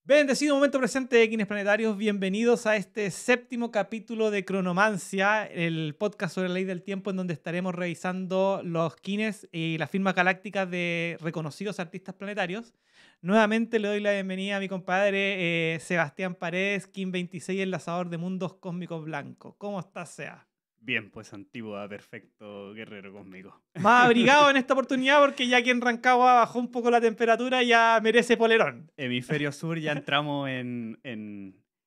Bendecido momento presente de Kines Planetarios, bienvenidos a este séptimo capítulo de Cronomancia, el podcast sobre la ley del tiempo en donde estaremos revisando los kines y las firmas galácticas de reconocidos artistas planetarios. Nuevamente le doy la bienvenida a mi compadre Sebastián Paredes, Kin 26, enlazador de mundos cósmicos blancos. ¿Cómo estás, Seba? Bien, pues Antigua, perfecto guerrero cósmico. Más abrigado en esta oportunidad porque ya aquí en Rancagua bajó un poco la temperatura y ya merece polerón. Hemisferio sur ya entramos en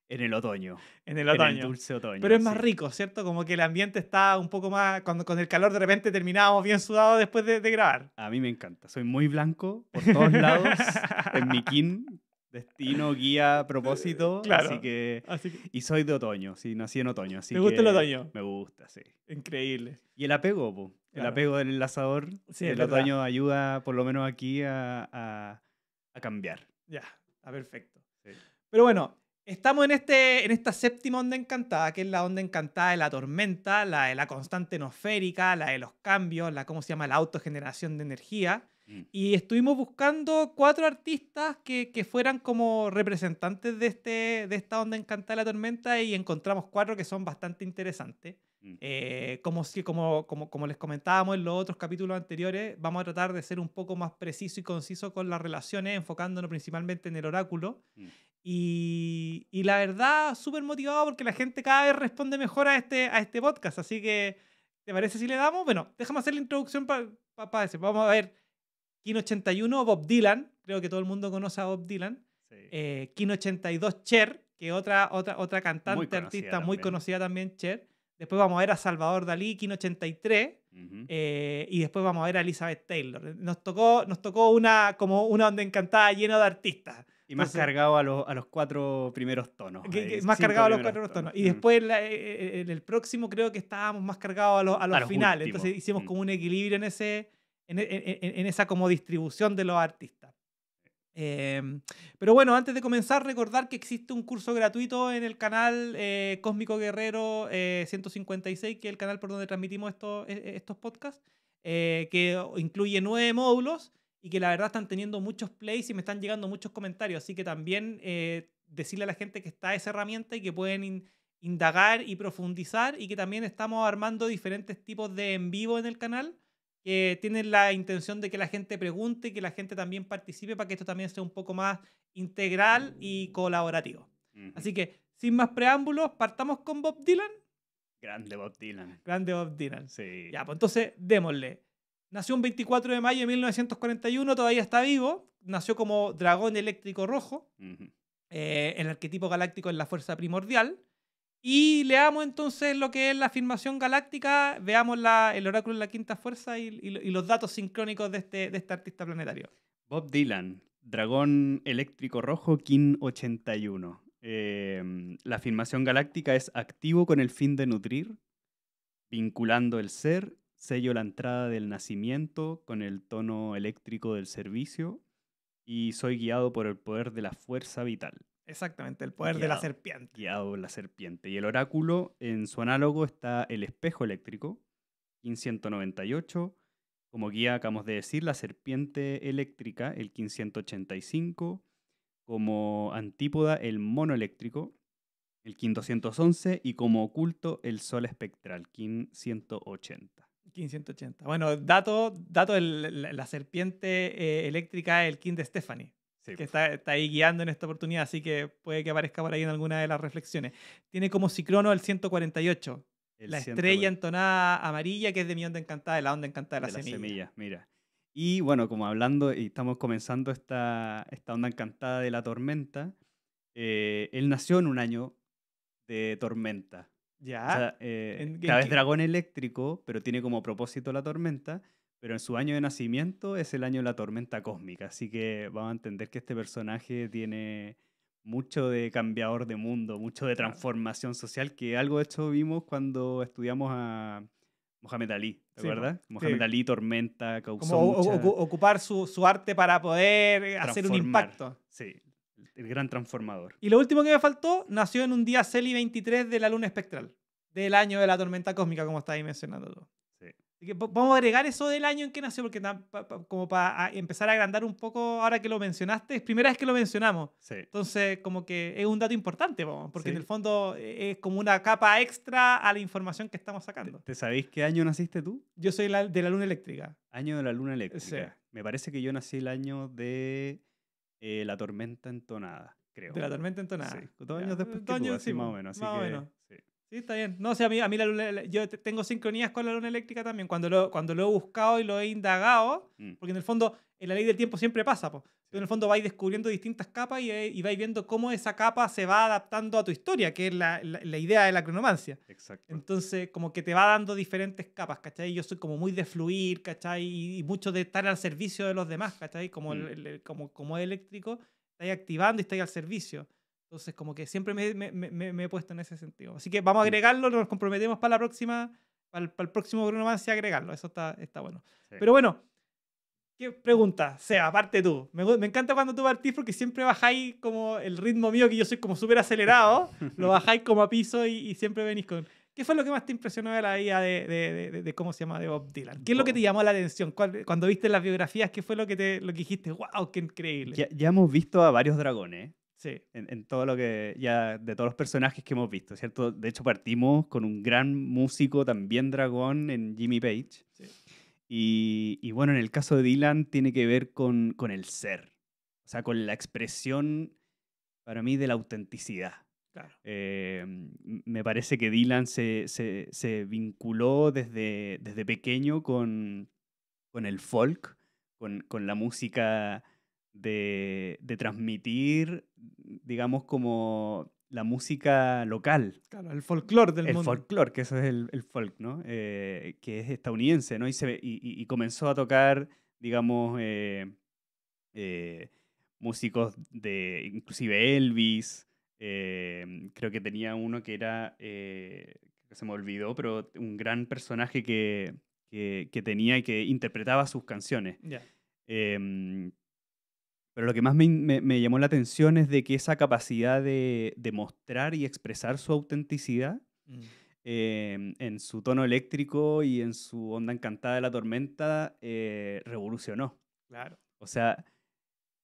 el otoño. En el En el otoño. dulce otoño. Pero es más sí. rico, ¿cierto? Como que el ambiente está un poco más... Cuando con el calor de repente terminábamos bien sudados después de grabar. A mí me encanta. Soy muy blanco por todos lados. En mi kin, destino, guía, propósito. Claro. Así que... Así que, Y soy de otoño, sí, nací en otoño. Así ¿te gusta que el otoño? Me gusta, sí. Increíble. Y el apego, po. El Claro. apego del enlazador. Sí, es el verdad. otoño ayuda, por lo menos aquí, a cambiar. Ya, está perfecto. Sí. Pero bueno, estamos en esta séptima onda encantada, que es la onda encantada de la tormenta, la de la constante nosférica, la de los cambios, ¿cómo se llama? La autogeneración de energía. Y estuvimos buscando 4 artistas que fueran como representantes de esta onda encantada de la tormenta y encontramos 4 que son bastante interesantes. Como les comentábamos en los otros capítulos anteriores, vamos a tratar de ser un poco más preciso y conciso con las relaciones, enfocándonos principalmente en el oráculo. Y la verdad, súper motivado porque la gente cada vez responde mejor a este podcast. Así que, ¿te parece si le damos? Bueno, déjame hacer la introducción para ese. Vamos a ver Kin 81, Bob Dylan. Creo que todo el mundo conoce a Bob Dylan. Sí. Kin 82, Cher, que otra cantante, Muy conocida artista muy también. conocida también, Cher. Después vamos a ver a Salvador Dalí, Kin 83. Y después vamos a ver a Elizabeth Taylor. Nos tocó una onda encantada llena de artistas. Y más Entonces, cargado a los 4 primeros tonos. más 5 cargado a los primeros 4 tonos. Y Mm. después en el próximo creo que estábamos más cargados a los los finales. últimos. Entonces hicimos como un equilibrio en esa como distribución de los artistas. Pero bueno, antes de comenzar, recordar que existe un curso gratuito en el canal Cósmico Guerrero 156, que es el canal por donde transmitimos estos podcasts, que incluye 9 módulos y que la verdad están teniendo muchos plays y me están llegando muchos comentarios. Así que también decirle a la gente que está esa herramienta y que pueden indagar y profundizar, y que también estamos armando diferentes tipos de en vivo en el canal que tienen la intención de que la gente pregunte y que la gente también participe para que esto también sea un poco más integral y colaborativo. Así que, sin más preámbulos, partamos con Bob Dylan. Grande Bob Dylan. Grande Bob Dylan. Sí. Ya, pues entonces, démosle. Nació un 24 de mayo de 1941, todavía está vivo. Nació como dragón eléctrico rojo. El arquetipo galáctico es la fuerza primordial. Y leamos entonces lo que es la afirmación galáctica, veamos el oráculo en la quinta fuerza y los datos sincrónicos de este artista planetario. Bob Dylan, dragón eléctrico rojo, Kin 81. La afirmación galáctica es activo con el fin de nutrir, vinculando el ser, sello la entrada del nacimiento con el tono eléctrico del servicio y soy guiado por el poder de la fuerza vital. Exactamente, el poder de la serpiente. Guiado por la serpiente. Y el oráculo, en su análogo, está el espejo eléctrico, Kin 198. Como guía, acabamos de decir, la serpiente eléctrica, el Kin 185. Como antípoda, el mono eléctrico, el Kin 211. Y como oculto, el sol espectral, Kin 180. Kin 180. Bueno, la serpiente eléctrica es el Kin de Stephanie. Sí, que está ahí guiando en esta oportunidad, así que puede que aparezca por ahí en alguna de las reflexiones. Tiene como Cicrono el 148, la estrella entonada amarilla, que es de mi onda encantada, de la onda encantada de la semilla. Mira. Y bueno, como hablando, y estamos comenzando esta onda encantada de la tormenta, él nació en un año de tormenta. Ya. O sea, cada vez dragón eléctrico, pero tiene como propósito la tormenta. Pero en su año de nacimiento es el año de la tormenta cósmica, así que vamos a entender que este personaje tiene mucho de cambiador de mundo, mucho de transformación social, que algo de hecho vimos cuando estudiamos a Mohamed Ali, ¿te acuerdas? Mohamed Ali, tormenta, causó como mucha... ocupar su arte para poder hacer un impacto. Sí, el gran transformador. Y lo último que me faltó, nació en un día Celi 23 de la luna espectral, del año de la tormenta cósmica, como estabas mencionando tú. Sí. Así que vamos a agregar eso del año en que nació, porque como para empezar a agrandar un poco, ahora que lo mencionaste, es primera vez que lo mencionamos. Sí. Entonces, como que es un dato importante, porque Sí. en el fondo es como una capa extra a la información que estamos sacando. ¿Te sabéis qué año naciste tú? Yo soy de la luna eléctrica. Año de la luna eléctrica. Sí. Me parece que yo nací el año de la tormenta entonada, creo. De la tormenta entonada. Sí, 2 años después que tú, así más o menos. Así más o que, menos. sí. Sí, está bien. No, o sea, a mí la luna, yo tengo sincronías con la luna eléctrica también. Cuando lo he buscado y lo he indagado, porque en el fondo, en la ley del tiempo siempre pasa, pues. Tú en el fondo vais descubriendo distintas capas y vais viendo cómo esa capa se va adaptando a tu historia, que es la idea de la cronomancia. Exacto. Entonces, como que te va dando diferentes capas, ¿cachai? Yo soy como muy de fluir, ¿cachai? Y mucho de estar al servicio de los demás, ¿cachai? Como, como es eléctrico, estáis activando y estáis al servicio. Entonces, como que siempre me he puesto en ese sentido. Así que vamos a agregarlo, nos comprometemos para la próxima, para el próximo Cronomancia a agregarlo. Eso está bueno. Sí. Pero bueno, ¿qué pregunta? Seba, aparte tú. Me encanta cuando tú partís porque siempre bajáis como el ritmo mío, que yo soy como súper acelerado, lo bajáis como a piso y siempre venís con... ¿Qué fue lo que más te impresionó de la vida de cómo se llama, de Bob Dylan? ¿Qué es lo que te llamó la atención? Cuando viste las biografías, ¿qué fue lo que dijiste? ¡Wow! ¡Qué increíble! Ya hemos visto a varios dragones. Sí. En todo lo que ya de todos los personajes que hemos visto, ¿cierto? De hecho, partimos con un gran músico también dragón en Jimmy Page. Sí. Y bueno, en el caso de Dylan tiene que ver con el ser, o sea, con la expresión para mí de la autenticidad. Claro. Me parece que Dylan se vinculó desde pequeño con el folk, con la música de transmitir, digamos, como la música local. Claro, el folclore del mundo. El folclore, que eso es el folk, ¿no? Que es estadounidense, ¿no? Y comenzó a tocar, digamos, músicos de inclusive Elvis. Creo que tenía uno que era, que se me olvidó, pero un gran personaje que tenía y que interpretaba sus canciones. Yeah. Pero lo que más me llamó la atención es de que esa capacidad de mostrar y expresar su autenticidad en su tono eléctrico y en su onda encantada de la tormenta revolucionó. Claro. O sea,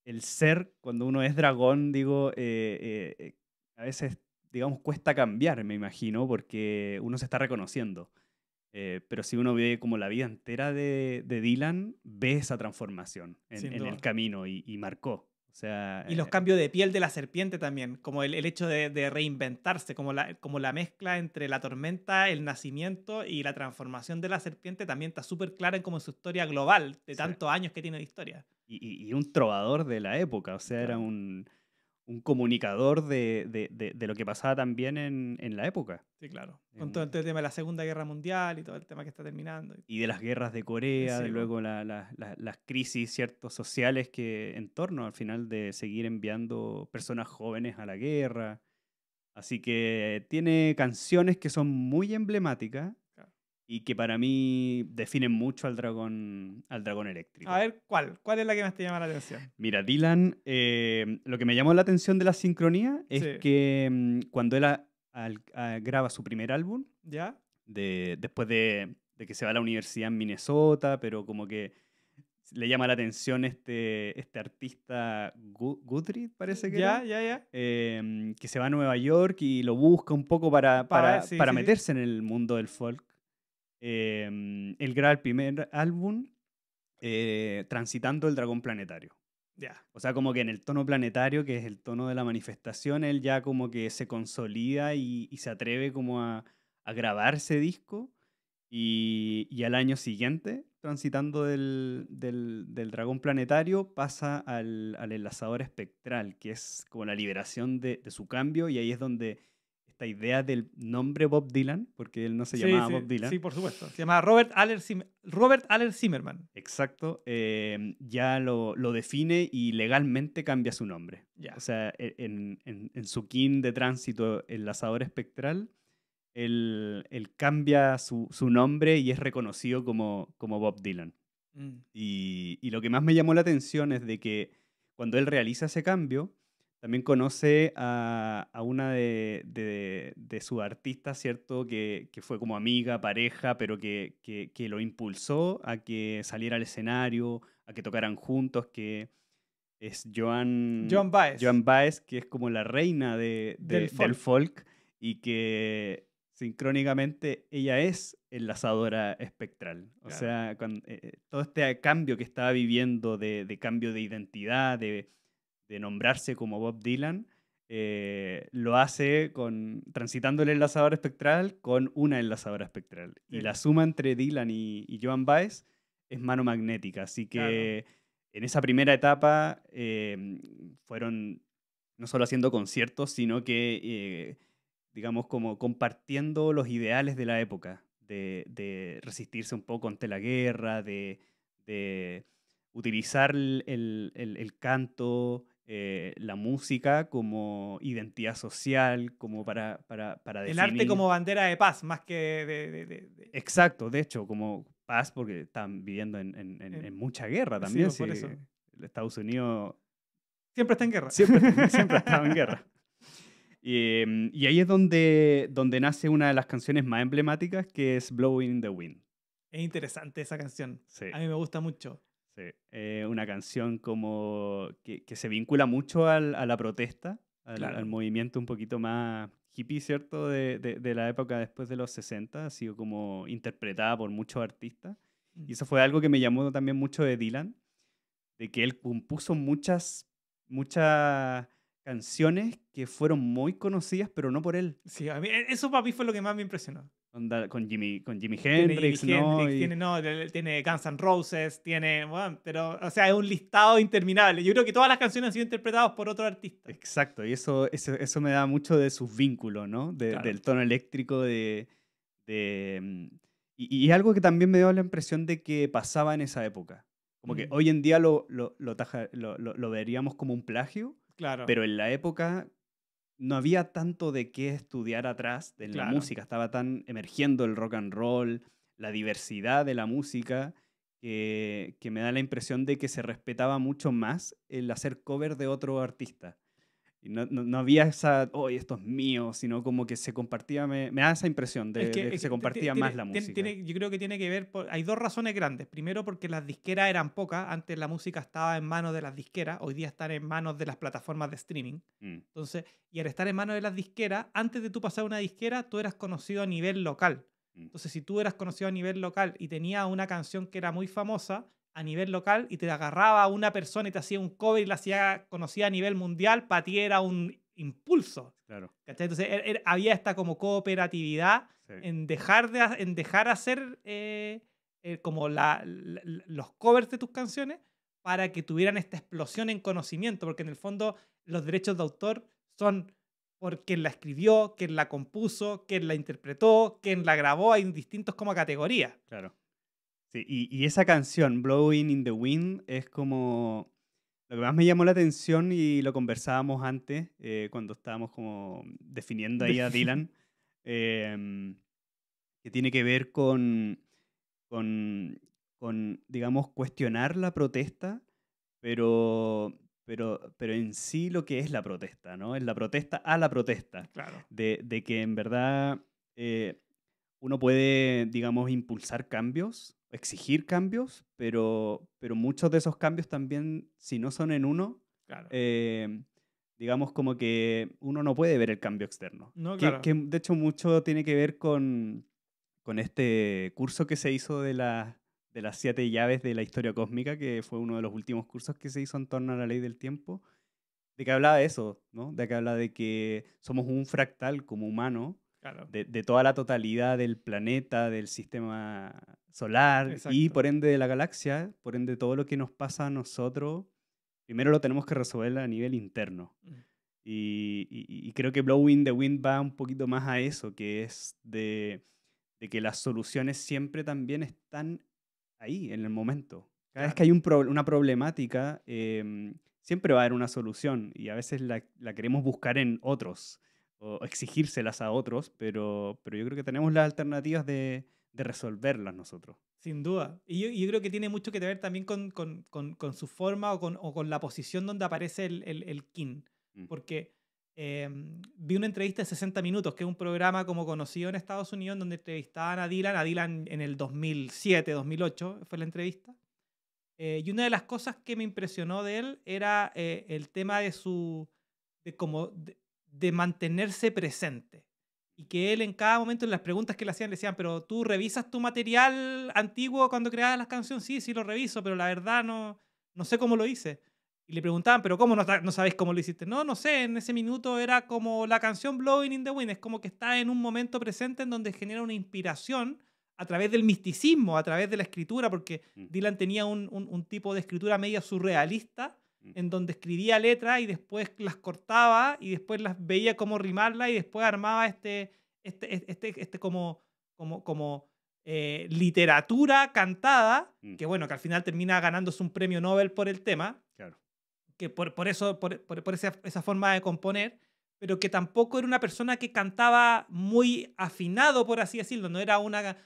el ser, cuando uno es dragón, digo, a veces, digamos, cuesta cambiar, me imagino, porque uno se está reconociendo. Pero si uno ve como la vida entera de Dylan, ve esa transformación en el camino y marcó. O sea, y los cambios de piel de la serpiente también, como el hecho de reinventarse, como la mezcla entre la tormenta, el nacimiento y la transformación de la serpiente también está súper clara en como su historia global, de tantos años que tiene de historia. Y un trovador de la época, o sea, claro. Era un comunicador de lo que pasaba también en la época. Sí, claro. Con todo el tema de la Segunda Guerra Mundial y todo el tema que está terminando. Y de las guerras de Corea, sí, luego las crisis, ciertos, sociales que en torno al final de seguir enviando personas jóvenes a la guerra. Así que tiene canciones que son muy emblemáticas. Y que para mí definen mucho al dragón eléctrico. A ver, ¿cuál es la que más te llama la atención? Mira, Dylan, lo que me llamó la atención de la sincronía es que cuando él graba su primer álbum, ¿ya? Después de que se va a la universidad en Minnesota, pero como que le llama la atención este artista Guthrie, parece que ya. que se va a Nueva York y lo busca un poco para meterse en el mundo del folk. Él graba el primer álbum transitando el dragón planetario. Yeah. O sea, como que en el tono planetario, que es el tono de la manifestación, él ya como que se consolida y se atreve como a grabar ese disco. Y al año siguiente, transitando del dragón planetario, pasa al enlazador espectral, que es como la liberación de su cambio, y ahí es donde esta idea del nombre Bob Dylan, porque él no se llamaba Bob Dylan. Sí, por supuesto. Se llamaba Robert Aller Zimmerman. Exacto. Ya lo define y legalmente cambia su nombre. Yeah. O sea, en su kin de tránsito, el enlazador espectral, él cambia su nombre y es reconocido como Bob Dylan. Y lo que más me llamó la atención es de que cuando él realiza ese cambio, también conoce a una de sus artistas, ¿cierto? Que fue como amiga, pareja, pero que lo impulsó a que saliera al escenario, a que tocaran juntos, que es Joan Baez, Joan Baez, que es como la reina del del folk. folk y que sincrónicamente ella es enlazadora espectral. O Claro. sea, todo este cambio que estaba viviendo de cambio de identidad, de nombrarse como Bob Dylan, lo hace transitando el enlazador espectral con una enlazadora espectral. Y Sí, la suma entre Dylan y Joan Baez es mano magnética. Así claro. que en esa primera etapa fueron no solo haciendo conciertos, sino que, digamos, como compartiendo los ideales de la época, de resistirse un poco ante la guerra, de utilizar el canto, la música como identidad social, como para El arte definir. como bandera de paz, más que Exacto, de hecho, como paz, porque están viviendo en en- mucha guerra sí, también, por si eso. Estados Unidos Siempre está en guerra. siempre ha estado en guerra. Y ahí es donde nace una de las canciones más emblemáticas, que es Blowing in the Wind. Es interesante esa canción. Sí, A mí me gusta mucho. sí. Una canción como que se vincula mucho a la protesta, al Claro. movimiento un poquito más hippie, ¿cierto? De la época después de los 60, ha sido como interpretada por muchos artistas. Y Mm. eso fue algo que me llamó también mucho de Dylan, de que él compuso muchas canciones que fueron muy conocidas, pero no por él. Sí, eso para mí fue lo que más me impresionó. Onda, con Jimi Tiene Jimi Hendrix, ¿no? Hendrix, tiene, no, tiene Guns N' Roses, tiene, bueno, pero, o sea, es un listado interminable. Yo creo que todas las canciones han sido interpretadas por otro artista. Exacto, y eso me da mucho de sus vínculos, ¿no? Claro. Del tono eléctrico, de, mm, y algo que también me dio la impresión de que pasaba en esa época. Como que Mm, hoy en día lo veríamos como un plagio, claro, pero en la época no había tanto de qué estudiar atrás en la claro. música, estaba tan emergiendo el rock and roll, la diversidad de la música, que me da la impresión de que se respetaba mucho más el hacer cover de otro artista. Y no había esa, oh, esto es mío, sino como que se compartía, me da esa impresión de que se compartía más la música. Yo creo que tiene que ver, hay dos razones grandes. Primero, porque las disqueras eran pocas. Antes la música estaba en manos de las disqueras, hoy día están en manos de las plataformas de streaming. Mm, Entonces, y al estar en manos de las disqueras, antes de tú pasar a una disquera, tú eras conocido a nivel local. mm, Entonces, si tú eras conocido a nivel local y tenías una canción que era muy famosa a nivel local y te agarraba a una persona y te hacía un cover y la hacía conocida a nivel mundial, para ti era un impulso. claro, ¿Cachai? Entonces había esta como cooperatividad sí, en dejar hacer como los covers de tus canciones para que tuvieran esta explosión en conocimiento, porque en el fondo los derechos de autor son por quien la escribió, quien la compuso, quien la interpretó, quien la grabó, hay distintos como categorías. claro. Sí, y esa canción, Blowing in the Wind, es como lo que más me llamó la atención y lo conversábamos antes, cuando estábamos como definiendo ahí a Dylan, em, que tiene que ver con, digamos, cuestionar la protesta, pero en sí lo que es la protesta, ¿no? Es la protesta a la protesta, Claro. de que en verdad eh, uno puede, digamos, impulsar cambios, exigir cambios, pero muchos de esos cambios también, si no son en uno, Claro. eh, digamos como que uno no puede ver el cambio externo. No, Que, claro. que de hecho mucho tiene que ver con este curso que se hizo de las 7 llaves de la historia cósmica, que fue uno de los últimos cursos que se hizo en torno a la ley del tiempo, de que hablaba de eso, ¿no? De que habla de que somos un fractal como humano Claro. de toda la totalidad del planeta, del sistema solar y Exacto. por ende de la galaxia, por ende todo lo que nos pasa a nosotros, primero lo tenemos que resolver a nivel interno. Mm. Y creo que Blowing the Wind va un poquito más a eso, que es de que las soluciones siempre también están ahí, en el momento. Cada vez que Claro. hay una problemática, siempre va a haber una solución y a veces la queremos buscar en otros o exigírselas a otros, pero yo creo que tenemos las alternativas de resolverlas nosotros. Sin duda. Y yo creo que tiene mucho que ver también con su forma o con la posición donde aparece el kin. porque vi una entrevista de 60 minutos, que es un programa como conocido en Estados Unidos, donde entrevistaban a Dylan en el 2007, 2008, fue la entrevista. Y una de las cosas que me impresionó de él era el tema de mantenerse presente. Y que él en cada momento, en las preguntas que le hacían, le decían, pero ¿tú revisas tu material antiguo cuando creabas las canciones? Sí, sí lo reviso, pero la verdad no sé cómo lo hice. Y le preguntaban, pero ¿cómo no sabéis cómo lo hiciste? No sé, en ese minuto era como la canción Blowing in the Wind, es como que está en un momento presente en donde genera una inspiración a través del misticismo, a través de la escritura, porque Dylan tenía un tipo de escritura media surrealista, en donde escribía letras y después las cortaba y después las veía cómo rimarlas y después armaba como literatura cantada, que bueno, que al final termina ganándose un premio Nobel por el tema, Claro. que por esa forma de componer, pero que tampoco era una persona que cantaba muy afinado, por así decirlo, no era una,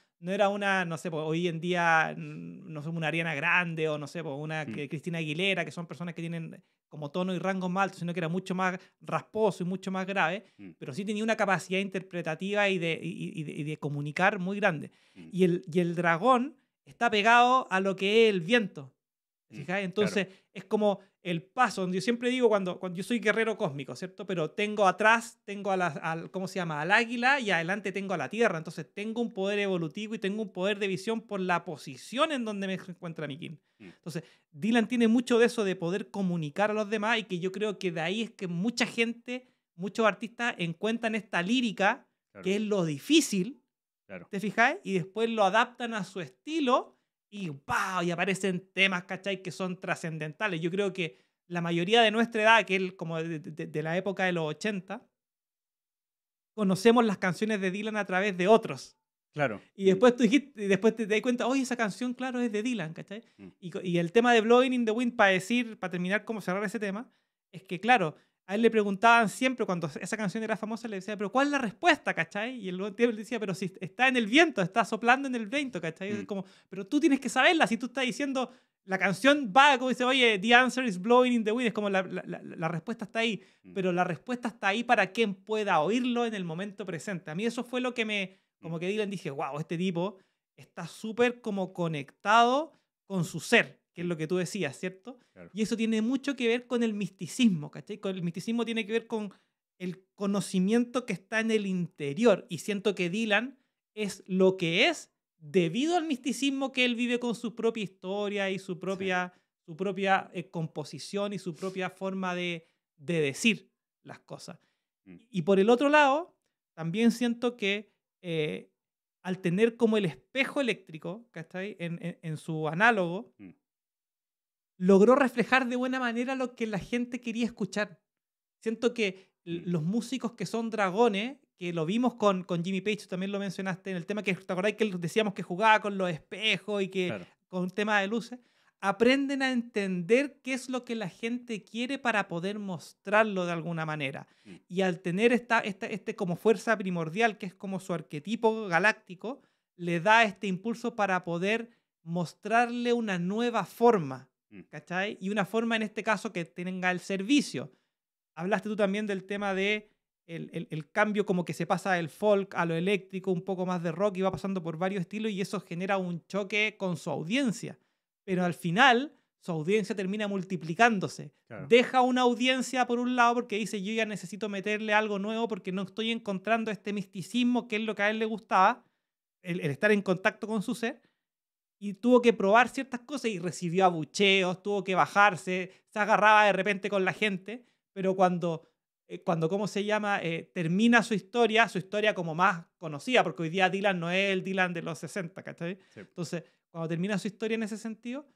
no sé, hoy en día, no sé, una Ariana Grande o no sé, una Cristina Aguilera, que son personas que tienen como tono y rango más altos, sino que era mucho más rasposo y mucho más grave, pero sí tenía una capacidad interpretativa y de comunicar muy grande. Y el dragón está pegado a lo que es el viento. ¿Fijás? Entonces, claro, es como el paso, donde yo siempre digo cuando yo soy guerrero cósmico, ¿cierto? Pero tengo atrás, tengo ¿cómo se llama? Al águila y adelante tengo a la tierra. Entonces, tengo un poder evolutivo y tengo un poder de visión por la posición en donde me encuentra mi kin. Entonces, Dylan tiene mucho de eso de poder comunicar a los demás y que yo creo que de ahí es que mucha gente, muchos artistas encuentran esta lírica, claro, que es lo difícil, claro, ¿te fijáis? Y después lo adaptan a su estilo. Y ¡pau! Y aparecen temas, ¿cachai? Que son trascendentales. Yo creo que la mayoría de nuestra edad, que es como de la época de los 80, conocemos las canciones de Dylan a través de otros. Claro. Y después después te das cuenta, oye, esa canción, claro, es de Dylan, ¿cachai? Y el tema de Blowing in the Wind, para terminar, cómo cerrar ese tema, es que, claro, a él le preguntaban siempre, cuando esa canción era famosa, le decía, pero ¿cuál es la respuesta, cachai? Y él decía, pero si está en el viento, está soplando en el viento, cachai? Es como, pero tú tienes que saberla, si tú estás diciendo, la canción va, como dice, oye, the answer is blowing in the wind, es como la respuesta está ahí, pero la respuesta está ahí para quien pueda oírlo en el momento presente. A mí eso fue lo que como que Dylan dije, wow, este tipo está súper como conectado con su ser, que es lo que tú decías, ¿cierto? Claro. Y eso tiene mucho que ver con el misticismo, ¿cachai? El misticismo tiene que ver con el conocimiento que está en el interior. Y siento que Dylan es lo que es debido al misticismo que él vive con su propia historia y su propia composición y su propia forma de decir las cosas. Y por el otro lado, también siento que al tener como el espejo eléctrico, ¿cachai? En su análogo, logró reflejar de buena manera lo que la gente quería escuchar. Siento que los músicos que son dragones, que lo vimos con Jimmy Page, tú también lo mencionaste en el tema que, ¿te acordás que decíamos que jugaba con los espejos y que claro, con tema de luces? Aprenden a entender qué es lo que la gente quiere para poder mostrarlo de alguna manera. Y al tener este como fuerza primordial, que es como su arquetipo galáctico, le da este impulso para poder mostrarle una nueva forma, ¿cachai? Y una forma en este caso que tenga el servicio. Hablaste tú también del tema de el cambio como que se pasa del folk a lo eléctrico, un poco más de rock y va pasando por varios estilos y eso genera un choque con su audiencia. Pero al final su audiencia termina multiplicándose. Claro. Deja una audiencia por un lado porque dice yo ya necesito meterle algo nuevo porque no estoy encontrando este misticismo que es lo que a él le gustaba, el estar en contacto con su ser. Y tuvo que probar ciertas cosas y recibió abucheos, tuvo que bajarse, se agarraba de repente con la gente, pero cuando ¿cómo se llama? Termina su historia como más conocida, porque hoy día Dylan no es el Dylan de los 60, ¿cachai? Sí. Entonces, cuando termina su historia en ese sentido,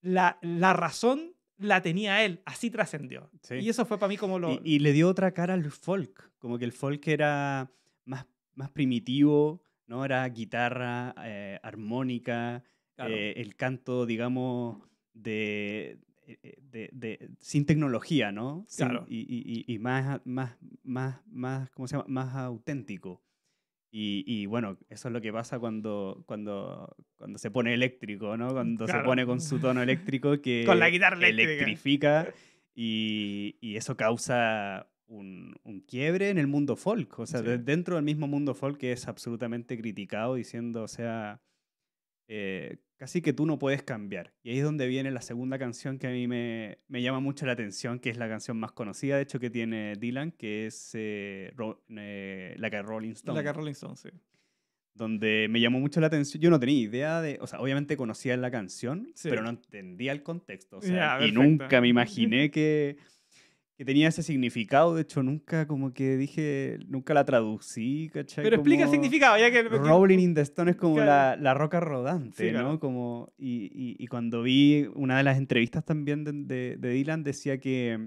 la razón la tenía él, así trascendió. Sí. Y eso fue para mí como lo... Y le dio otra cara al folk, como que el folk era más primitivo, ¿no? Era guitarra, armónica, claro, el canto, digamos, sin tecnología, ¿no? Claro. Y más, ¿cómo se llama? Más auténtico. Y bueno, eso es lo que pasa cuando se pone eléctrico, ¿no? Cuando claro, se pone con su tono eléctrico que con la guitarra electrifica y eso causa un quiebre en el mundo folk. O sea, Sí. dentro del mismo mundo folk que es absolutamente criticado, diciendo, o sea, casi que tú no puedes cambiar. Y ahí es donde viene la segunda canción que a mí me llama mucho la atención, que es la canción más conocida, de hecho, que tiene Dylan, que es Like a Rolling Stone. La que Rolling Stone, sí. Donde me llamó mucho la atención. Yo no tenía idea de, o sea, obviamente conocía la canción, Sí. pero no entendía el contexto. O sea, Ya, y perfecto. nunca me imaginé que tenía ese significado. De hecho, nunca como que dije, nunca la traducí, ¿cachai? Pero explica el Como significado, ya que... Rolling in the Stone es como Claro. la roca rodante, Sí, claro. ¿no? Como, y cuando vi una de las entrevistas también de Dylan, decía que,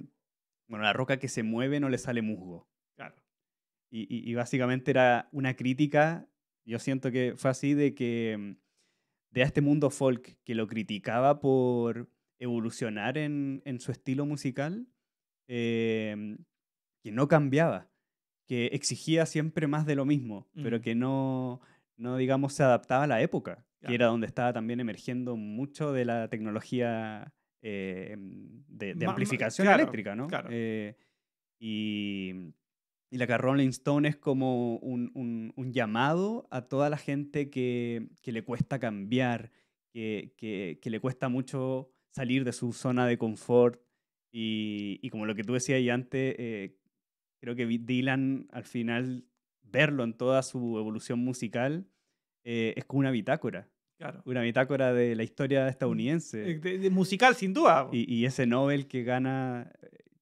bueno, la roca que se mueve no le sale musgo. Claro. Y básicamente era una crítica, yo siento que fue así, de que de este mundo folk que lo criticaba por evolucionar en su estilo musical, eh, que no cambiaba, que exigía siempre más de lo mismo, pero que no, digamos, se adaptaba a la época, que Claro. era donde estaba también emergiendo mucho de la tecnología de amplificación Claro, eléctrica, ¿no? claro. Y, y la que Rolling Stone es como un llamado a toda la gente que le cuesta cambiar, que le cuesta mucho salir de su zona de confort. Y como lo que tú decías ahí antes, creo que Dylan al final, verlo en toda su evolución musical, es como Claro. una bitácora de la historia estadounidense. De musical, sin duda. Y ese Nobel que gana,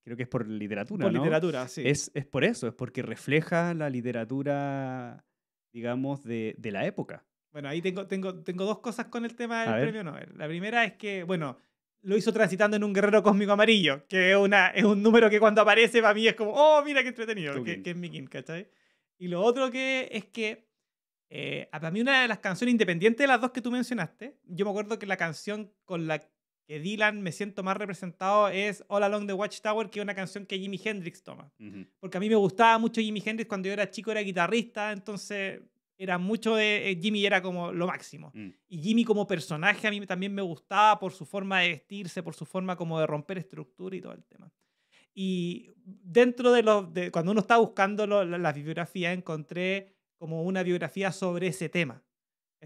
creo que es por literatura, Por ¿no? literatura, sí. Es por eso, es porque refleja la literatura, digamos, de la época. Bueno, ahí tengo dos cosas con el tema A del ver. premio Nobel. La primera es que, bueno, lo hizo transitando en un guerrero cósmico amarillo, que es un número que cuando aparece para mí es como, oh, mira qué entretenido, Tuking. que es mi King, ¿cachai? Y lo otro que es que, para mí una de las canciones independientes de las dos que tú mencionaste, yo me acuerdo que la canción con la que Dylan me siento más representado es All Along the Watchtower, que es una canción que Jimi Hendrix toma. Ujú. Porque a mí me gustaba mucho Jimi Hendrix cuando yo era chico, era guitarrista, entonces era mucho de Jimi, era como lo máximo. Mm. Y Jimi como personaje a mí también me gustaba por su forma de vestirse, por su forma como de romper estructura y todo el tema. Y dentro cuando uno está buscando la bibliografía, encontré como una biografía sobre ese tema.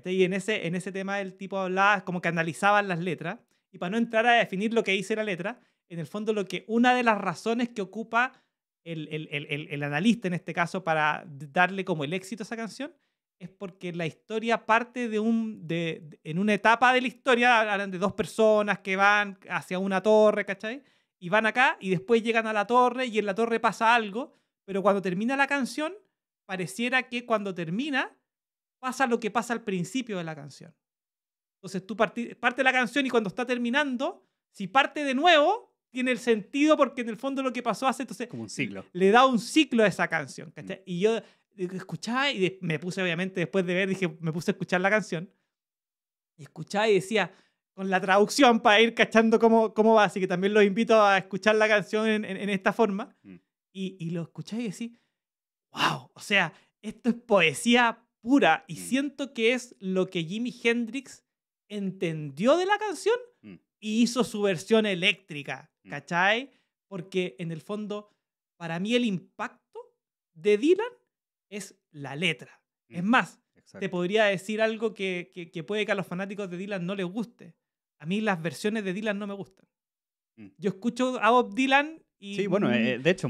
Y en ese tema el tipo hablaba, como que analizaban las letras, y para no entrar a definir lo que dice la letra, en el fondo una de las razones que ocupa el analista en este caso para darle como el éxito a esa canción es porque la historia parte en una etapa de la historia, hablan de dos personas que van hacia una torre, ¿cachai? Y van acá y después llegan a la torre y en la torre pasa algo, pero cuando termina la canción, pareciera que cuando termina pasa lo que pasa al principio de la canción. Entonces tú parte la canción y cuando está terminando, si parte de nuevo, tiene el sentido porque en el fondo lo que pasó hace, entonces Como un ciclo. le da un ciclo a esa canción, ¿cachai? Y yo escuchaba y me puse obviamente después de ver, me puse a escuchar la canción y escuchaba y decía con la traducción para ir cachando cómo va, así que también los invito a escuchar la canción en esta forma y lo escuchaba y decía, wow, o sea, esto es poesía pura y siento que es lo que Jimi Hendrix entendió de la canción y hizo su versión eléctrica, ¿cachai? Porque en el fondo, para mí el impacto de Dylan es la letra. Es más, te podría decir algo que puede que a los fanáticos de Dylan no les guste. A mí las versiones de Dylan no me gustan. Yo escucho a Bob Dylan y... Sí, bueno, de hecho,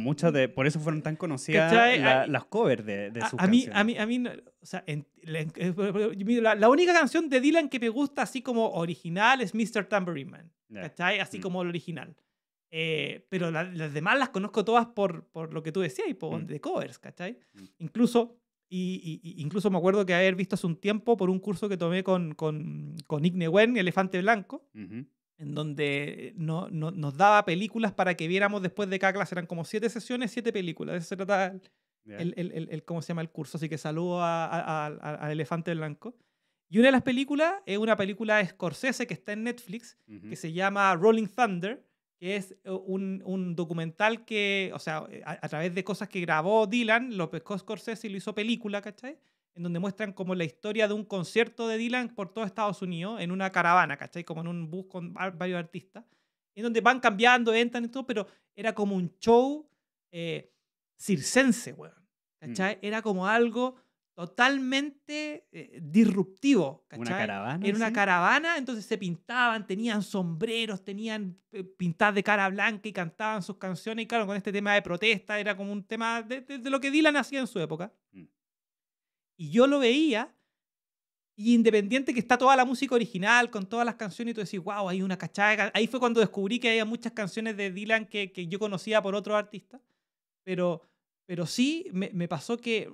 por eso fueron tan conocidas las covers de sus canciones. A mí o sea, la única canción de Dylan que me gusta así como original es Mr. Tambourine Man, ¿cachai? Así como el original. Pero las demás las conozco todas por lo que tú decías, de covers, ¿cachai? Incluso me acuerdo que haber visto hace un tiempo por un curso que tomé con Igne Wen, Elefante Blanco, en donde nos daba películas para que viéramos después de cada clase. Eran como 7 sesiones, 7 películas. De eso se trata ¿cómo se llama el curso? Así que saludo al Elefante Blanco. Y una de las películas es una película de Scorsese que está en Netflix, que se llama Rolling Thunder, que es un documental que, o sea, a través de cosas que grabó Dylan, lo pescó Scorsese y lo hizo película, ¿cachai? En donde muestran como la historia de un concierto de Dylan por todo Estados Unidos en una caravana, ¿cachai? Como en un bus con varios artistas. en donde van cambiando, entran y todo, pero era como un show circense, weón. ¿Cachai? Era como algo totalmente disruptivo, Una ¿cachai? caravana, Era una ¿sí? caravana, entonces se pintaban, tenían sombreros, tenían pintadas de cara blanca y cantaban sus canciones. Y claro, con este tema de protesta, era como un tema de lo que Dylan hacía en su época. Mm. Y yo lo veía, y independiente que está toda la música original, con todas las canciones, y tú decís, wow, hay una cachada. Ahí fue cuando descubrí que había muchas canciones de Dylan que yo conocía por otros artistas. Pero, pero sí me pasó que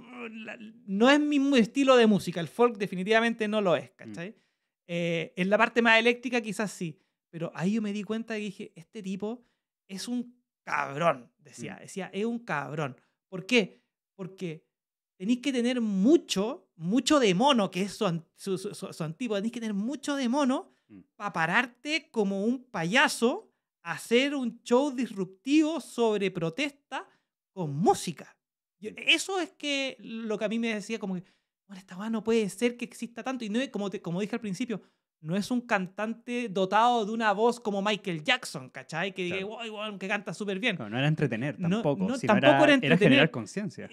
no es mi estilo de música. El folk definitivamente no lo es, ¿cachai? En la parte más eléctrica quizás sí. Pero ahí yo me di cuenta y dije, este tipo es un cabrón, decía, es un cabrón. ¿Por qué? Porque tenéis que tener mucho de mono, que es su antípoda, tenéis que tener mucho de mono para pararte como un payaso a hacer un show disruptivo sobre protesta con música. Eso es que lo que a mí me decía como que, bueno, esta weá no puede ser que exista tanto. Y no es, como dije al principio, no es un cantante dotado de una voz como Michael Jackson, ¿cachai? Que diga, Claro. wow, wow, que canta súper bien. No, no era entretener No, tampoco, no, sino tampoco era era generar entretener. conciencia.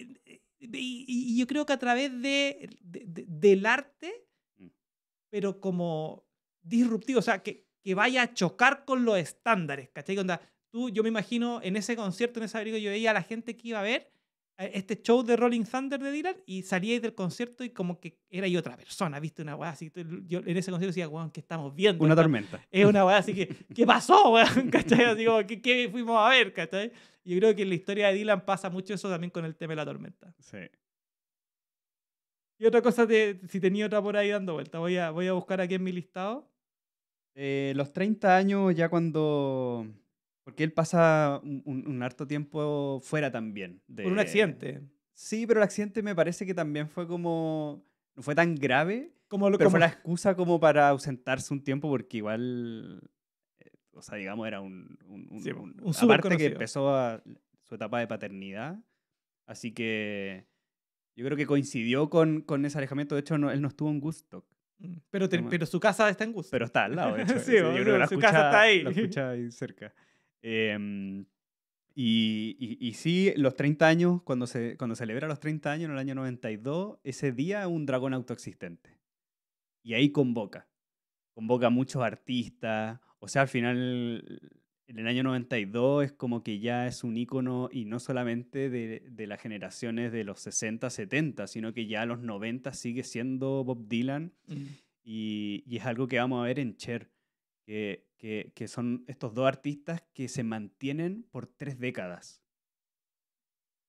Y yo creo que a través del arte, Mm. pero como disruptivo, o sea, que vaya a chocar con los estándares, ¿cachai? Onda, yo me imagino en ese concierto, en esa película, yo veía a la gente que iba a ver este show de Rolling Thunder de Dylan y salíais del concierto y como que era yo otra persona, ¿viste? Una weá así. Yo en ese concierto decía, weón, ¿qué estamos viendo? Una tormenta. Es una weá así que, ¿qué pasó, weón? ¿Cachai? Así como, ¿qué fuimos a ver? ¿Cachai? Y yo creo que en la historia de Dylan pasa mucho eso también con el tema de la tormenta. Sí. Y otra cosa, si tenía otra por ahí dando vuelta, voy a buscar aquí en mi listado. Los 30 años ya cuando... Porque él pasa un harto tiempo fuera también. Por un accidente. Sí, pero el accidente me parece que también fue como... No fue tan grave, Como pero fue la excusa como para ausentarse un tiempo porque igual... o sea, digamos, era Sí, un súper aparte que conocido. empezó su etapa de paternidad. Así que yo creo que coincidió con ese alejamiento. De hecho, él no estuvo en Woodstock. Pero su casa está en Gusto. Pero está al lado, de hecho. Sí, Yo creo que su casa está ahí. lo escucha ahí cerca. Y sí, los 30 años, cuando celebra los 30 años en el año 92, ese día es un dragón autoexistente. Y ahí convoca a muchos artistas. O sea, al final, en el año 92 es como que ya es un ícono y no solamente de las generaciones de los 60, 70, sino que ya a los 90 sigue siendo Bob Dylan. Y es algo que vamos a ver en Cher, que son estos dos artistas que se mantienen por 3 décadas.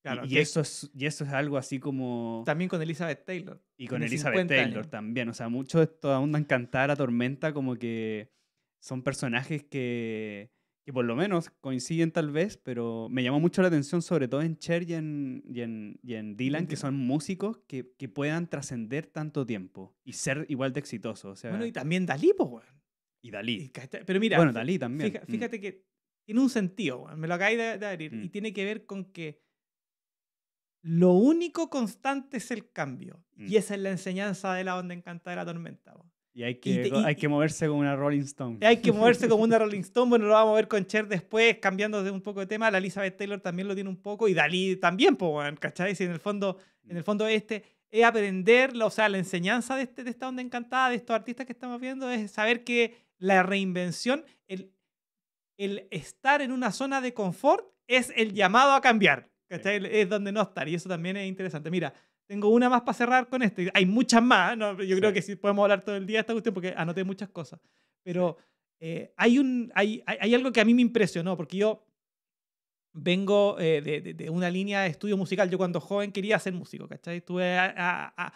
Claro, y eso es algo así como... También con Elizabeth Taylor. Y con Tiene Elizabeth 50 Taylor años. también. O sea, mucho de esto onda Encantada, Tormenta, como que son personajes que por lo menos coinciden tal vez, pero me llamó mucho la atención sobre todo en Cher y en Dylan, que son músicos que puedan trascender tanto tiempo y ser igual de exitosos. O sea, Bueno, y también Dalí, pues, weón. y Dalí. Pero mira, Bueno, Dalí también. Fíjate que tiene un sentido, weón. Me lo acabáis de abrir. Y tiene que ver con que lo único constante es el cambio. Y esa es la enseñanza de la onda encantada de la tormenta, weón. Y hay que moverse como una Rolling Stone. Hay que moverse como una Rolling Stone. Bueno, lo vamos a ver con Cher después, cambiando de un poco de tema. La Elizabeth Taylor también lo tiene un poco. Y Dalí también, pues, weón, ¿cachai? Si en el fondo es aprender, o sea, la enseñanza de esta onda encantada, de estos artistas que estamos viendo, es saber que la reinvención, el estar en una zona de confort, es el llamado a cambiar, ¿cachai? Sí. Es donde no estar. Y eso también es interesante. Mira, tengo una más para cerrar con esto. Hay muchas más, ¿no? Yo creo que sí podemos hablar todo el día de esta cuestión porque anoté muchas cosas. Pero hay algo que a mí me impresionó, porque yo vengo de una línea de estudio musical. Yo cuando joven quería ser músico, ¿cachai? Estuve a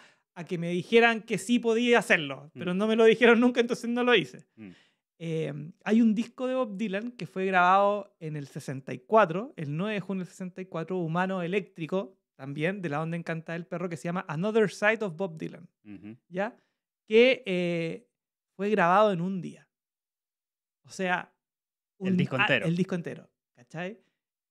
que me dijeran que sí podía hacerlo, pero no me lo dijeron nunca, entonces no lo hice. Hay un disco de Bob Dylan que fue grabado en el 64, el 9 de junio del 64, Humano Eléctrico, también de la onda encantada del perro, que se llama Another Side of Bob Dylan, ¿ya? Que fue grabado en un día. O sea, el disco entero. El disco entero, ¿cachai?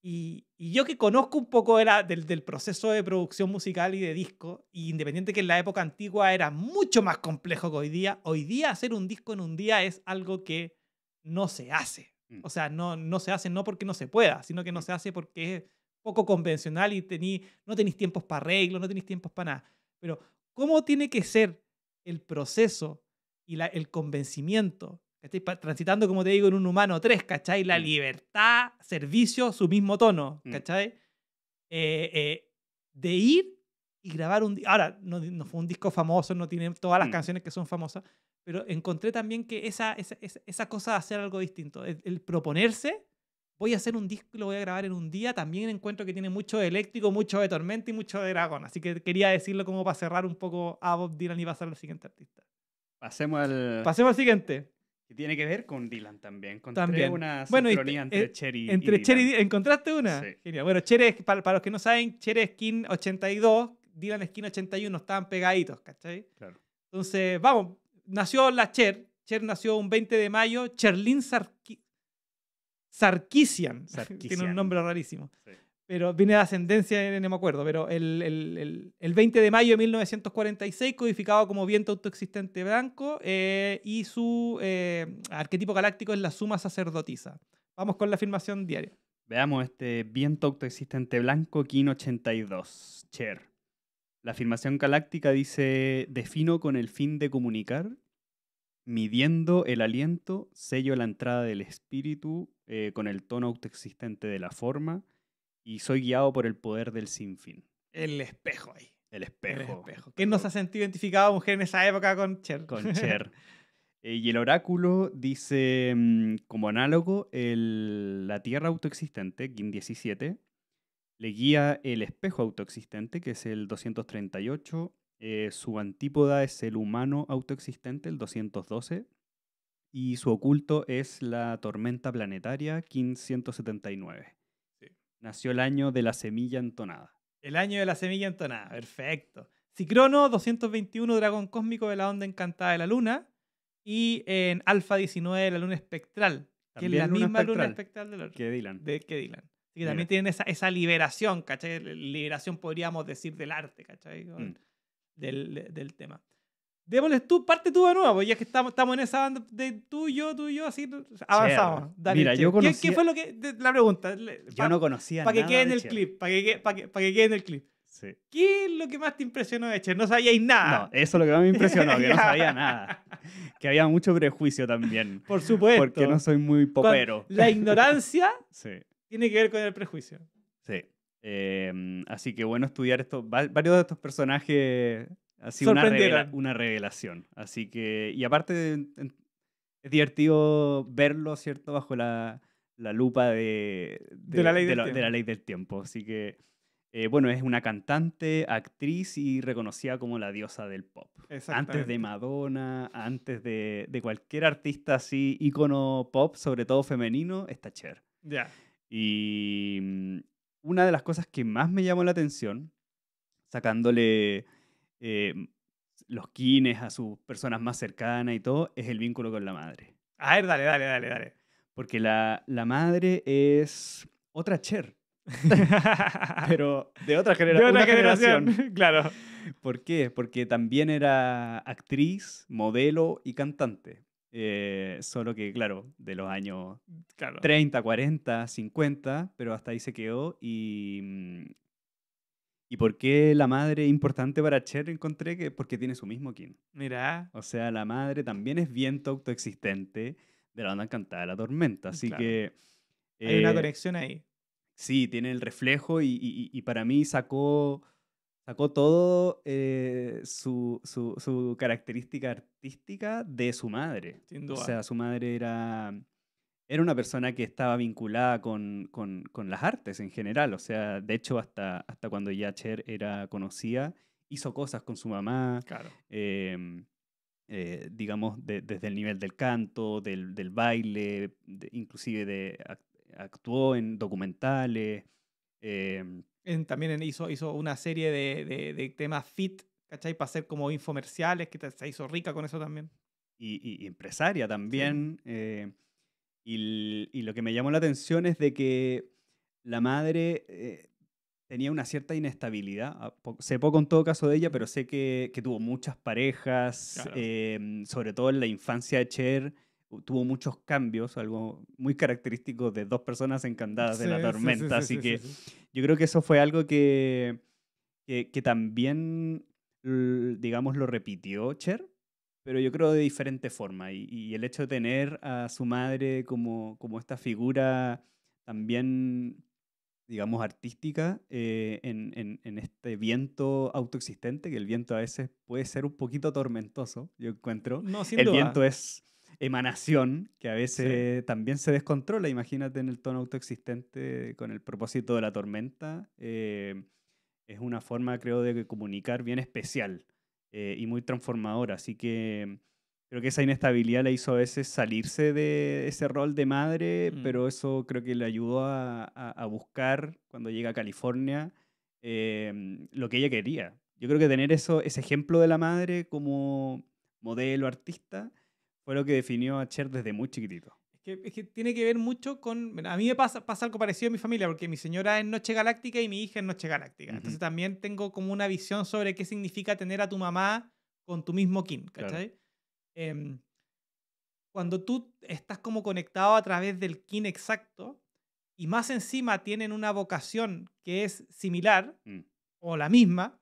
Y yo que conozco un poco del proceso de producción musical y de disco, y independiente que en la época antigua era mucho más complejo que hoy día hacer un disco en un día es algo que no se hace. O sea, no se hace no porque no se pueda, sino que no se hace porque es poco convencional y no tenéis tiempos para arreglo, no tenéis tiempos para nada. Pero, ¿cómo tiene que ser el proceso y el convencimiento? ¿Cachai? Transitando, como te digo, en un humano 3, ¿cachai? La libertad, servicio, su mismo tono, ¿cachai? De ir y grabar un... Ahora, no fue un disco famoso, no tiene todas las canciones que son famosas, pero encontré también que esa cosa de hacer algo distinto, el proponerse, voy a hacer un disco y lo voy a grabar en un día, también encuentro que tiene mucho de eléctrico, mucho de tormenta y mucho de dragón. Así que quería decirlo como para cerrar un poco a Bob Dylan y pasar al siguiente artista. Pasemos al siguiente. Que tiene que ver con Dylan también. Encontré también. una sincronía entre Cher y entre Cher Dylan. ¿Encontraste una? Sí. Genial. Bueno, Cher, para los que no saben, Cher es Skin 82, Dylan es Skin 81, estaban pegaditos, ¿cachai? Claro. Entonces, vamos, nació la Cher. Cher nació un 20 de mayo. Cherlyn Sarkisian. Tiene un nombre rarísimo. Sí. Pero viene de ascendencia, no me acuerdo, pero el 20 de mayo de 1946, codificado como viento autoexistente blanco, y su arquetipo galáctico es la suma sacerdotisa. Vamos con la afirmación diaria. Veamos este viento autoexistente blanco, Kin 82, Cher. La afirmación galáctica dice: defino con el fin de comunicar, midiendo el aliento, sello la entrada del espíritu con el tono autoexistente de la forma, y soy guiado por el poder del sinfín. El espejo ahí. El espejo. ¿Quién nos ha sentido identificado mujer en esa época con Cher? Con Cher. Y el oráculo dice, como análogo, la Tierra autoexistente, Kin 17, le guía el espejo autoexistente, que es el 238. Su antípoda es el humano autoexistente, el 212. Y su oculto es la tormenta planetaria, Kin 179. Sí. Nació el año de la semilla entonada. El año de la semilla entonada, perfecto. Cicrono 221, dragón cósmico de la onda encantada de la luna. Y en Alfa 19, la luna espectral, que es la misma luna espectral que Dylan. Que Dylan. Así que también tienen esa liberación, ¿cachai? Liberación, podríamos decir, del arte, ¿cachai? Del tema. Démosles parte tú de nuevo, pues ya que estamos en esa banda de tú y yo, así avanzamos. Dale, mira, yo conocía... ¿Qué fue la pregunta? Yo no conocía nada para que quede en el clip, para que quede en el clip. Sí. ¿Qué es lo que más te impresionó de Cher? No sabíais nada. No, eso es lo que más me impresionó, que no sabía nada. Que había mucho prejuicio también. Por supuesto. Porque no soy muy popero. La ignorancia sí. tiene que ver con el prejuicio. Sí. Así que bueno estudiar esto. Varios de estos personajes ha sido una revelación. Así que, y aparte es divertido verlo, ¿cierto? Bajo la lupa de la ley del tiempo. Así que... bueno, es una cantante, actriz y reconocida como la diosa del pop. Antes de Madonna, antes de cualquier artista así, ícono pop, sobre todo femenino, está Cher. Ya. Y una de las cosas que más me llamó la atención, sacándole los quines a sus personas más cercanas y todo, es el vínculo con la madre. A ver, dale. Porque la madre es otra Cher. Pero de otra generación. Claro. ¿Por qué? Porque también era actriz, modelo y cantante. Solo que, claro, de los años 30, 40, 50, pero hasta ahí se quedó. ¿Y por qué la madre es importante para Cher? Encontré que porque tiene su mismo kin. Mira. O sea, la madre también es viento autoexistente de la onda encantada de la tormenta. Así que... hay una conexión ahí. Sí, tiene el reflejo y para mí sacó todo su característica artística de su madre. Sin duda. O sea, su madre era una persona que estaba vinculada con las artes en general. O sea, de hecho, hasta cuando ya Cher era conocida, hizo cosas con su mamá. Claro. Digamos, desde el nivel del canto, del baile, inclusive actuó en documentales. También hizo una serie de temas fit, ¿cachai? Para hacer como infomerciales, que se hizo rica con eso también. Y empresaria también. Sí. Y lo que me llamó la atención es de que la madre tenía una cierta inestabilidad. Sé poco en todo caso de ella, pero sé que tuvo muchas parejas, claro. Sobre todo en la infancia de Cher. tuvo muchos cambios, algo muy característico de dos personas encantadas de la tormenta. Así que yo creo que eso fue algo que también, digamos, lo repitió Cher, pero yo creo de diferente forma. Y el hecho de tener a su madre como esta figura también, digamos, artística en este viento autoexistente, que el viento a veces puede ser un poquito tormentoso, yo encuentro. No, sin El duda. viento es emanación, que a veces también se descontrola. Imagínate en el tono autoexistente con el propósito de la tormenta. Es una forma, creo, de comunicar bien especial y muy transformadora. Así que creo que esa inestabilidad le hizo a veces salirse de ese rol de madre, pero eso creo que le ayudó a buscar, cuando llega a California, lo que ella quería. Yo creo que tener ese ejemplo de la madre como modelo, artista, fue lo que definió a Cher desde muy chiquitito. Es que tiene que ver mucho con... A mí me pasa algo parecido en mi familia, porque mi señora es Noche Galáctica y mi hija es Noche Galáctica. Entonces también tengo como una visión sobre qué significa tener a tu mamá con tu mismo kin, ¿cachai? Claro. Cuando tú estás como conectado a través del kin exacto y más encima tienen una vocación que es similar o la misma,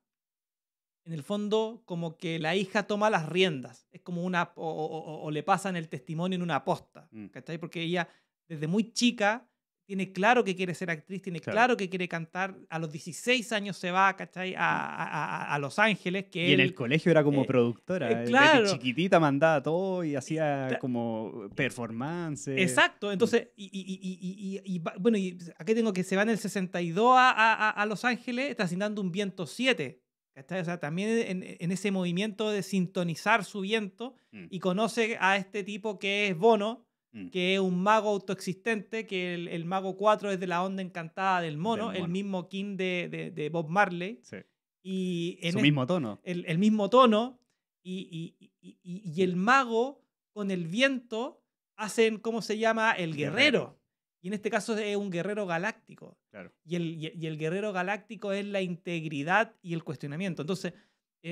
en el fondo como que la hija toma las riendas. Es como una... O le pasan el testimonio en una posta, ¿cachai? Porque ella desde muy chica tiene claro que quiere ser actriz, tiene claro que quiere cantar. A los 16 años se va, ¿cachai? A Los Ángeles. Que y en el colegio era como productora. Claro. Desde chiquitita mandaba todo y hacía como performance. Exacto. Entonces, bueno, y aquí tengo que se va en el 62 a Los Ángeles, está asignando un viento 7. O sea, también en ese movimiento de sintonizar su viento y conoce a este tipo que es Bono, que es un mago autoexistente, que el mago 4 es de la onda encantada del mono. El mismo king de Bob Marley. Sí. Y en su mismo tono. El mismo tono. Y el mago con el viento hacen, ¿cómo se llama? El guerrero. Y en este caso es un guerrero galáctico. Claro. Y el guerrero galáctico es la integridad y el cuestionamiento. Entonces,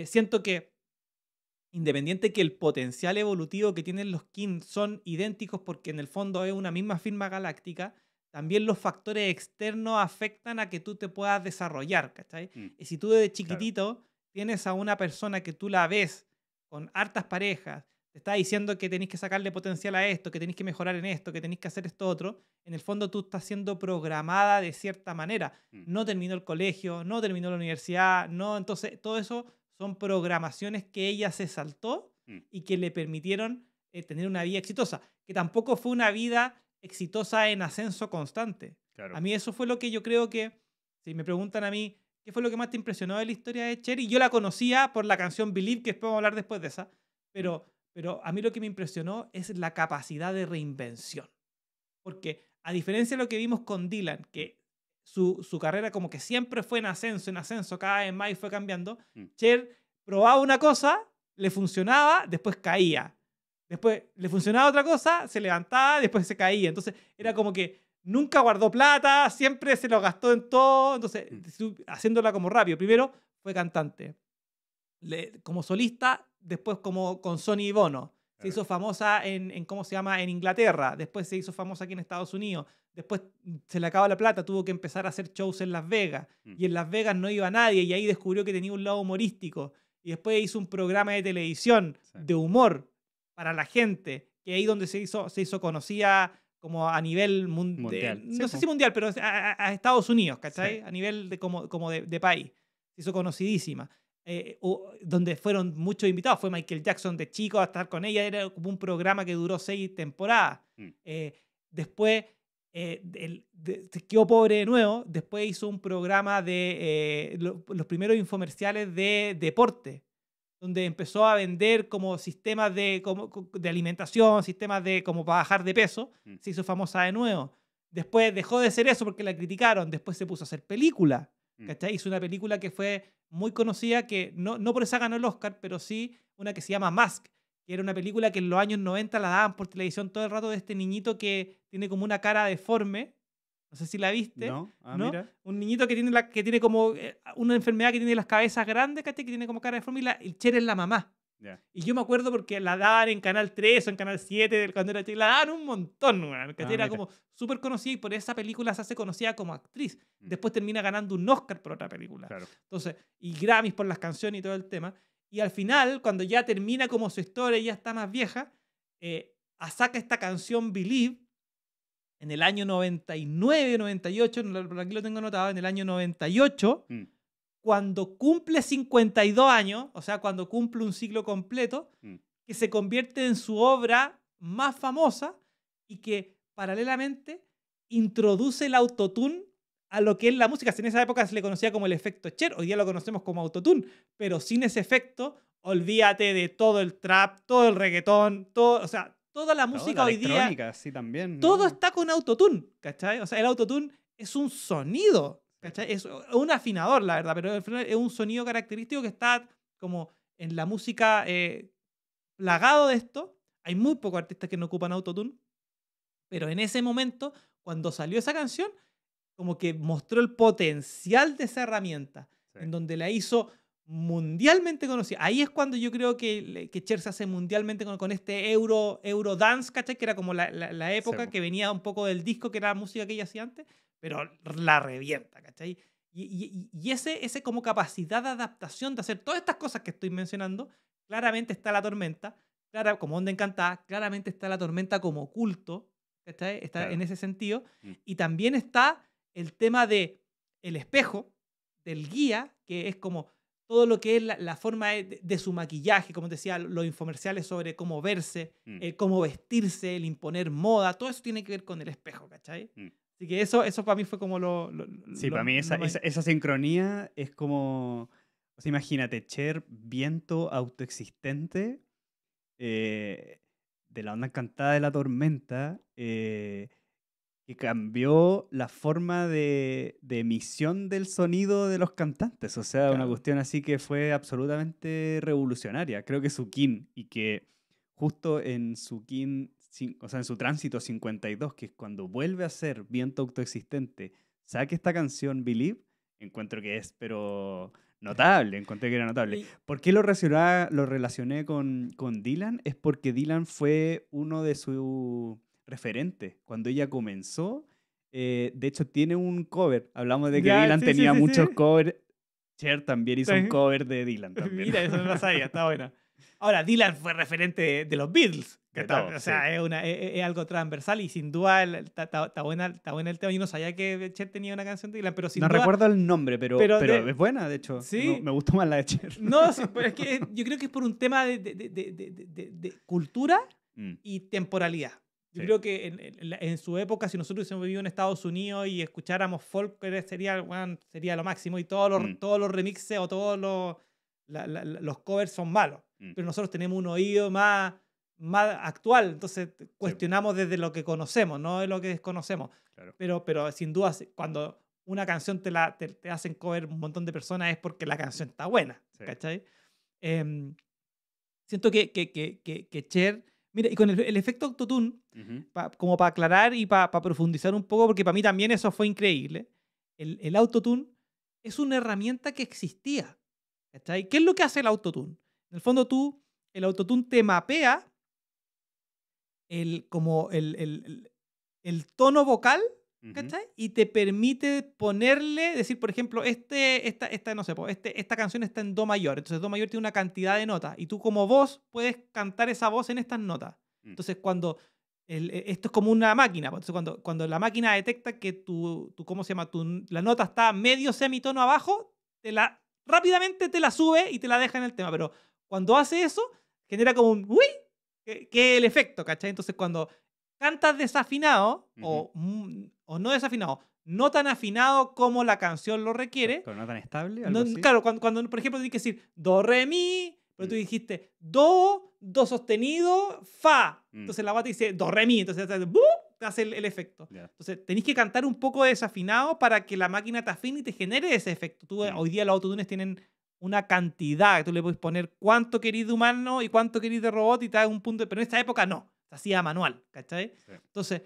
siento que independiente que el potencial evolutivo que tienen los kin son idénticos porque en el fondo es una misma firma galáctica, también los factores externos afectan a que tú te puedas desarrollar, ¿cachai? Y si tú desde chiquitito tienes a una persona que tú la ves con hartas parejas, te está diciendo que tenés que sacarle potencial a esto, que tenés que mejorar en esto, que tenés que hacer esto otro, en el fondo tú estás siendo programada de cierta manera. No terminó el colegio, no terminó la universidad, no, entonces todo eso son programaciones que ella se saltó y que le permitieron tener una vida exitosa, que tampoco fue una vida exitosa en ascenso constante. Claro. A mí eso fue lo que yo creo que, si me preguntan a mí, ¿qué fue lo que más te impresionó de la historia de Cher? Y yo la conocía por la canción Believe, que después vamos a hablar después de esa, pero a mí lo que me impresionó es la capacidad de reinvención. Porque a diferencia de lo que vimos con Dylan, que su carrera como que siempre fue en ascenso, cada vez más y fue cambiando, Cher probaba una cosa, le funcionaba, después caía. Después le funcionaba otra cosa, se levantaba, después se caía. Entonces era como que nunca guardó plata, siempre se lo gastó en todo. Entonces, haciéndola como rápido. Primero fue cantante. Como solista, después como con Sony y Bono. Se hizo famosa en ¿cómo se llama? En Inglaterra. Después se hizo famosa aquí en Estados Unidos. Después se le acabó la plata, tuvo que empezar a hacer shows en Las Vegas. Y en Las Vegas no iba nadie y ahí descubrió que tenía un lado humorístico. Y después hizo un programa de televisión de humor para la gente, que ahí donde se hizo conocida como a nivel mundial. No sé si mundial, pero a Estados Unidos, ¿cachai? Sí. A nivel de país. Se hizo conocidísima. Donde fueron muchos invitados. Fue Michael Jackson de chico a estar con ella. Era como un programa que duró 6 temporadas. Después se quedó pobre de nuevo. Después hizo un programa de los primeros infomerciales de deporte, donde empezó a vender como sistemas de alimentación, sistemas de como para bajar de peso. Se hizo famosa de nuevo. Después dejó de ser eso porque la criticaron. Después se puso a hacer películas. ¿Cachai? Hizo una película que fue muy conocida, que no por esa ganó el Oscar, pero sí una que se llama Mask, que era una película que en los años 90 la daban por televisión todo el rato, de este niñito que tiene como una cara deforme. No sé si la viste. No, ¿no? Mira. Un niñito que tiene como una enfermedad, que tiene las cabezas grandes, ¿cachai? Que tiene como cara deforme, y Cher es la mamá. Ya. Y yo me acuerdo porque la daban en Canal 3 o en Canal 7 cuando era chica, la daban un montón, weón, que era mira. como súper conocida y por esa película se hace conocida como actriz. Mm. Después termina ganando un Oscar por otra película. Claro. Entonces, y Grammys por las canciones y todo el tema. Y al final, cuando ya termina como su historia y ya está más vieja, saca esta canción Believe en el año 99, 98, por aquí lo tengo anotado, en el año 98, Mm. cuando cumple 52 años, o sea, cuando cumple un ciclo completo, Mm. que se convierte en su obra más famosa y que paralelamente introduce el autotune a lo que es la música. En esa época se le conocía como el efecto Cher, hoy día lo conocemos como autotune, pero sin ese efecto, olvídate de todo el trap, todo el reggaetón, todo, o sea, toda la música la hoy día, electrónica, sí, también, ¿no? todo está con autotune, ¿cachai? O sea, el autotune es un sonido, ¿cachai? Es un afinador, la verdad, pero al final es un sonido característico que está como en la música plagado de esto. Hay muy pocos artistas que no ocupan autotune, pero en ese momento, cuando salió esa canción, como que mostró el potencial de esa herramienta, Sí. en donde la hizo mundialmente conocida. Ahí es cuando yo creo que Cher se hace mundialmente con este Eurodance, ¿cachai? Que era como la época Sí, que venía un poco del disco, que era la música que ella hacía antes, pero la revienta, ¿cachai? Y ese como capacidad de adaptación, de hacer todas estas cosas que estoy mencionando, claramente está La Tormenta, como Onda Encantada, claramente está La Tormenta como culto, ¿cachai? Está Claro. en ese sentido. Mm. Y también está el tema de el espejo, del guía, que es como todo lo que es la forma de su maquillaje, como te decía, los infomerciales sobre cómo verse, cómo vestirse, el imponer moda, todo eso tiene que ver con el espejo, ¿cachai? Mm. Así que eso para mí fue como Sí, para mí esa sincronía es como... O sea, imagínate, Cher, viento autoexistente, de la onda encantada de La Tormenta, que cambió la forma de emisión del sonido de los cantantes. O sea, una Claro. cuestión así que fue absolutamente revolucionaria. Creo que Sukin, y que justo en Sukin, o sea, en su tránsito 52, que es cuando vuelve a ser viento autoexistente, saque esta canción Believe, encuentro que es, pero notable, encontré que era notable. Y- ¿Por qué lo relacioné con Dylan? Es porque Dylan fue uno de sus referentes. Cuando ella comenzó, de hecho tiene un cover. Hablamos de que Ya, Dylan sí, sí, tenía sí, muchos sí. covers. Cher también hizo un Sí. cover de Dylan también. Mira, eso no lo sabía, está buena. Ahora, Dylan fue referente de los Beatles. De Que todo, o sea, sí. es algo transversal y sin duda está buena el tema. Yo no sabía que Cher tenía una canción de Dylan, pero sin No duda... recuerdo el nombre, pero es buena, de hecho. Sí. Me gustó más la de Cher. No, sí, pero es que yo creo que es por un tema de cultura Mm, y temporalidad. Yo sí. creo que en su época, si nosotros hubiésemos vivido en Estados Unidos y escucháramos folk, sería lo máximo y todos los remixes o todos los covers son malos. Mm, Pero nosotros tenemos un oído más actual, entonces cuestionamos desde lo que conocemos, no de lo que desconocemos. claro. Pero sin duda, cuando una canción te hacen cover un montón de personas es porque la canción está buena, Sí. ¿cachai? Siento que Cher... Mira, y con el efecto autotune, Ujú. como para aclarar y para profundizar un poco, porque para mí también eso fue increíble, el autotune es una herramienta que existía. ¿Cachai? ¿Qué es lo que hace el autotune? En el fondo el autotune te mapea como el tono vocal, Ujú. ¿cachai? Y te permite ponerle, decir, por ejemplo, no sé, esta canción está en do mayor, entonces do mayor tiene una cantidad de notas, y tú como voz puedes cantar esa voz en estas notas. Mm. Entonces, cuando esto es como una máquina, entonces cuando la máquina detecta que ¿cómo se llama? La nota está medio semitono abajo, rápidamente te la sube y te la deja en el tema, pero cuando hace eso, genera como un uy, que es el efecto, ¿cachai? Entonces, cuando cantas desafinado Ujú. o no desafinado, no tan afinado como la canción lo requiere. Pero no tan estable, algo así. Claro, cuando, por ejemplo tienes que decir do, re, mi, pero tú dijiste do sostenido, fa. Entonces la bata dice do, re, mi. Entonces te hace el efecto. Ya. Entonces tenés que cantar un poco desafinado para que la máquina te afine y te genere ese efecto. Hoy día los autotunes tienen una cantidad. Tú le puedes poner cuánto querís de humano y cuánto querís de robot y te da un punto. Pero en esta época no. Se hacía manual, ¿cachai? Sí. Entonces,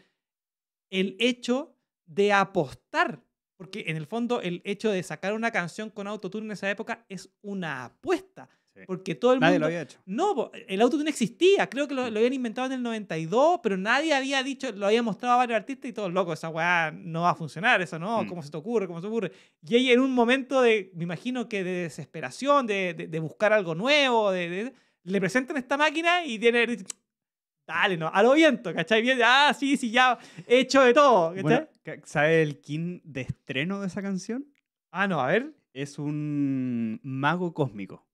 el hecho de apostar Porque en el fondo el hecho de sacar una canción con autotune en esa época es una apuesta. Sí. Porque todo el Nadie mundo... lo había hecho. No, el autotune existía. Creo que lo habían inventado en el 92, pero nadie había dicho, lo había mostrado a varios artistas y todos locos, esa weá no va a funcionar, eso no, ¿cómo se te ocurre? ¿Cómo se te ocurre? Y ella en un momento de, me imagino que de desesperación, de buscar algo nuevo, le presentan esta máquina y tiene... Dale, no, a lo viento, ¿cachai? Bien, sí, ya he hecho de todo, ¿cachai? Bueno, ¿sabes el king de estreno de esa canción? No, a ver. Es un mago cósmico.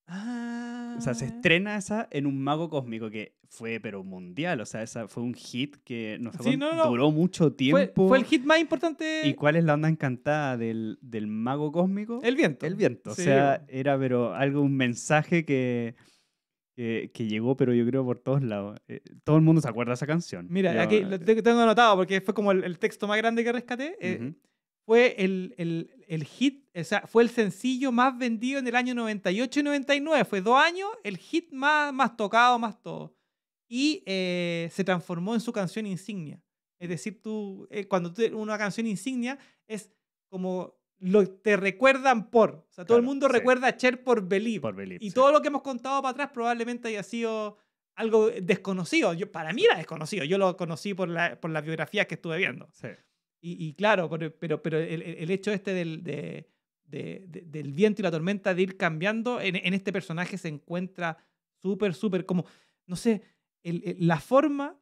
O sea, se estrena esa en un mago cósmico que fue, pero mundial. O sea, esa fue un hit que no sé duró mucho tiempo. Fue el hit más importante. ¿Y cuál es la onda encantada del mago cósmico? El viento. El viento. Sí. O sea, era pero un mensaje que llegó, pero yo creo por todos lados. Todo el mundo se acuerda de esa canción. Mira, aquí lo tengo anotado porque fue como el texto más grande que rescaté. Fue el hit, o sea, fue el sencillo más vendido en el año 98 y 99. Fue 2 años el hit más tocado, más todo. Y se transformó en su canción insignia. Es decir, cuando una canción insignia es como te recuerdan por. O sea, todo el mundo recuerda a Cher por Believe. Y todo lo que hemos contado para atrás probablemente haya sido algo desconocido. Para mí era desconocido. Yo lo conocí por las biografías que estuve viendo. Sí. Y claro, pero el hecho del viento y la tormenta de ir cambiando, en este personaje se encuentra súper como, no sé, la forma,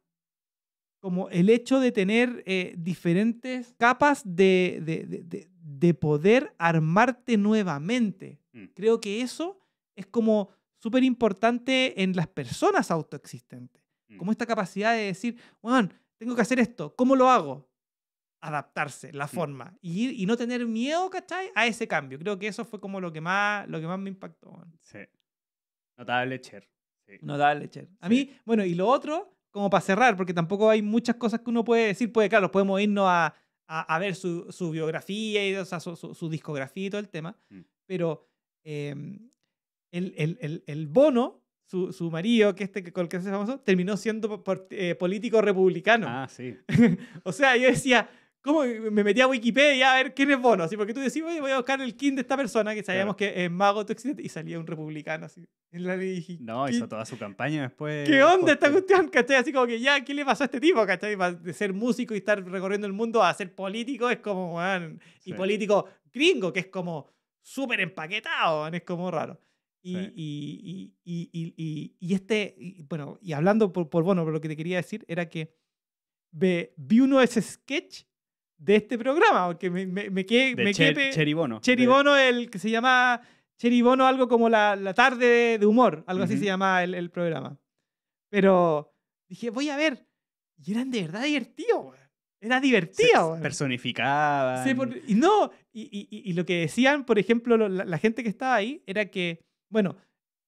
como el hecho de tener diferentes capas de poder armarte nuevamente. Creo que eso es como súper importante en las personas autoexistentes. Como esta capacidad de decir, bueno, tengo que hacer esto, ¿cómo lo hago? Adaptarse, la forma, y no tener miedo, ¿cachai? A ese cambio. Creo que eso fue como lo que más me impactó. Man. Sí. Notable Cher. Sí. Notable Cher. A mí, bueno, y lo otro, como para cerrar, porque tampoco hay muchas cosas que uno puede decir, claro, podemos irnos a ver su biografía, y, o sea, su discografía y todo el tema, pero el Bono, su marido, con el que se hace famoso, terminó siendo político republicano. Ah, sí. O sea, yo decía, ¿cómo? Me metí a Wikipedia a ver quién es Bono, así, porque tú decís, voy a buscar el king de esta persona, que sabíamos que es mago autoexistente, y salía un republicano, así. No, hizo toda su campaña después. ¿Qué onda esta cuestión, cachai? Así como que ya, ¿qué le pasó a este tipo, cachai? De ser músico y estar recorriendo el mundo a ser político es como, man, y político gringo, que es como súper empaquetado, man, es como raro. Y bueno, y hablando por Bono, pero lo que te quería decir era que vi uno de ese sketch de este programa, porque me quedé... Cherry Bono. Cherry Bono, el que se llama Cherry Bono, algo como la tarde de humor, algo así se llama el programa. Pero dije, voy a ver, y eran de verdad divertidos, güey. Era divertido, güey. Personificaban. Y lo que decían, por ejemplo, la gente que estaba ahí, era que, bueno,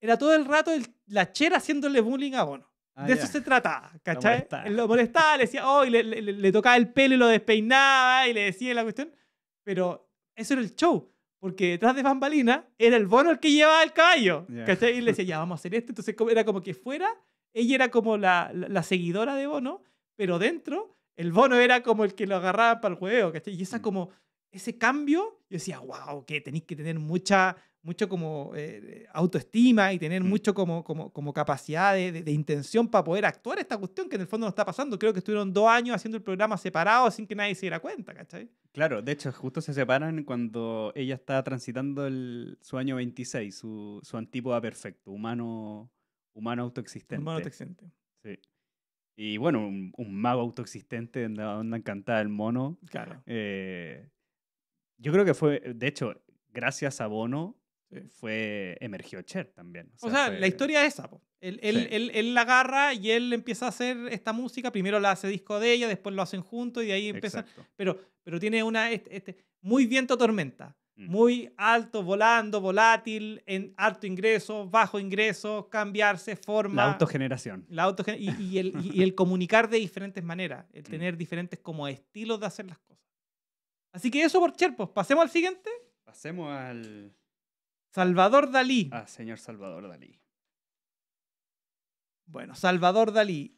era todo el rato la Cher haciéndole bullying a Bono. De eso se trataba, ¿cachai? Lo molestaba, le decía, y le tocaba el pelo y lo despeinaba y le decía la cuestión. Pero eso era el show, porque detrás de bambalina era el Bono el que llevaba el caballo, ¿cachai? Y le decía, ya, vamos a hacer esto. Entonces era como que fuera, ella era como la seguidora de Bono, pero dentro, el Bono era como el que lo agarraba para el juego, ¿cachai? Y ese cambio, yo decía, wow, que tenéis que tener mucho como autoestima y tener mucho como capacidad de intención para poder actuar esta cuestión que en el fondo no está pasando. Creo que estuvieron 2 años haciendo el programa separado sin que nadie se diera cuenta, ¿cachai? Claro, de hecho, justo se separan cuando ella está transitando su año 26, su antípoda perfecto, humano autoexistente. Humano autoexistente. Sí. Y bueno, un mago autoexistente, onda encantada el mono. Claro. Yo creo que fue, de hecho, gracias a Bono, emergió Cher también. O sea, la historia es esa. Él la agarra y él empieza a hacer esta música. Primero la hace disco de ella, después lo hacen juntos y de ahí empieza. Pero tiene muy viento tormenta. Muy alto, volando, volátil, en alto ingreso, bajo ingreso, cambiarse, forma. La autogeneración. Y el comunicar de diferentes maneras. El tener diferentes como estilos de hacer las cosas. Así que eso por Cher, pues. Pasemos al siguiente. Pasemos al... Salvador Dalí. Señor Salvador Dalí. Bueno, Salvador Dalí.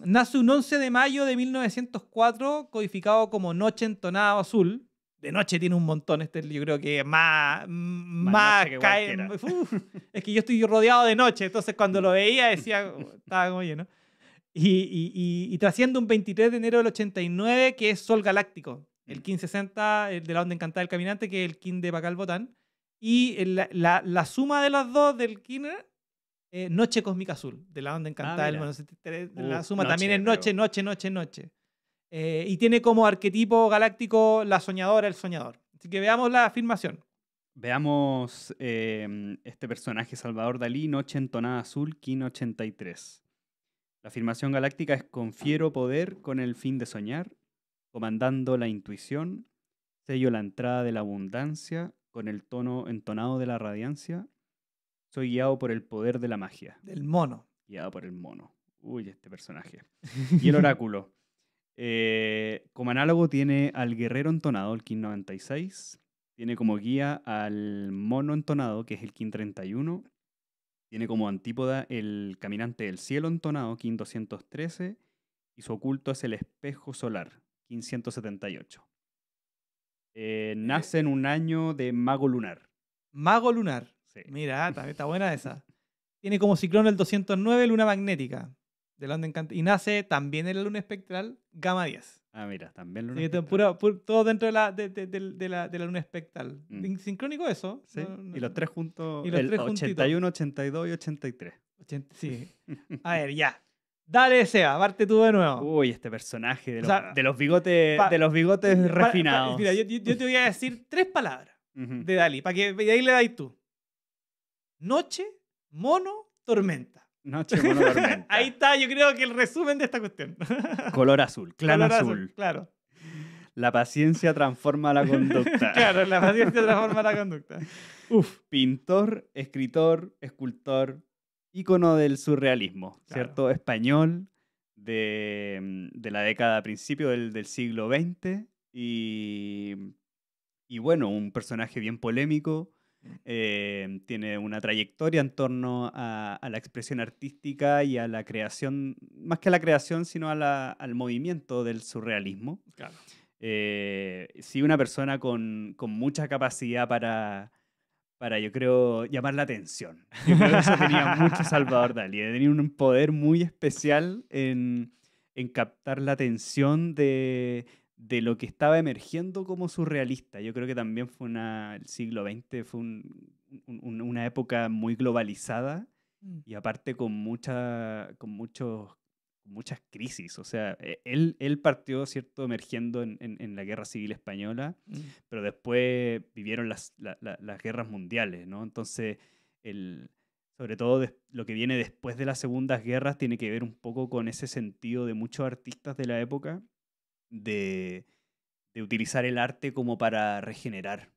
Nace un 11 de mayo de 1904, codificado como Noche en Tonado Azul. de noche tiene un montón. Yo creo que más noche que cae. cualquiera. Es que yo estoy rodeado de noche, entonces cuando lo veía decía, estaba como lleno. Y trasciende un 23 de enero del 89, que es Sol Galáctico. El 1560, el de la onda encantada del caminante, que es el kin de Pakal Botán. Y la suma de las dos del kin, Noche Cósmica Azul, de la onda encantada del mira. 1973. La suma Noche, también es pero- noche, noche, noche, noche. Y tiene como arquetipo galáctico la soñadora, el soñador. Así que veamos la afirmación. Veamos este personaje, Salvador Dalí, Noche entonada azul, kin 83. La afirmación galáctica es: confiero poder con el fin de soñar, comandando la intuición, sello la entrada de la abundancia, con el tono entonado de la radiancia, soy guiado por el poder de la magia. Del mono. Guiado por el mono. Uy, este personaje. Y el oráculo. Como análogo tiene al guerrero entonado, el kin 96. Tiene como guía al mono entonado, que es el kin 31. Tiene como antípoda el caminante del cielo entonado, kin 213. Y su oculto es el espejo solar, kin 178. Nace en un año de mago lunar. Mago lunar. Sí. Mira, está buena esa. Tiene como ciclón el 209, luna magnética. De la onda y nace también en la luna espectral, gamma 10. Ah, mira, también luna Sí, espectral. todo dentro de la luna espectral. Sincrónico eso. Sí, y los tres juntos, Y los el tres juntitos. 81, 82 y 83. Sí. A ver, ya. Dale, Seba, parte tú de nuevo. Uy, este personaje de O sea, los bigotes, pa- de los bigotes refinados. Mira, yo te voy a decir 3 palabras Ujú. de Dalí, para que de ahí le dais tú. Noche, mono, tormenta. Noche mono tormenta. Ahí está, yo creo que el resumen de esta cuestión. Color azul, clan Color azul. Claro. La paciencia transforma la conducta. Claro, la paciencia transforma la conducta. Uf. Pintor, escritor, escultor, ícono del surrealismo, Claro. ¿cierto? Español de la década, principio del siglo XX y bueno, un personaje bien polémico. Tiene una trayectoria en torno a la expresión artística y a la creación, más que a la creación, sino al movimiento del surrealismo. Claro. Sí, una persona con mucha capacidad para, yo creo, llamar la atención. Yo creo que eso tenía mucho Salvador Dalí. Tenía un poder muy especial en captar la atención de lo que estaba emergiendo como surrealista. Yo creo que también fue el siglo XX fue una época muy globalizada y aparte con muchas crisis. O sea, él partió, ¿cierto?, emergiendo en la Guerra Civil Española, pero después vivieron las guerras mundiales, ¿no? Entonces, sobre todo lo que viene después de las segundas guerras tiene que ver un poco con ese sentido de muchos artistas de la época de utilizar el arte como para regenerar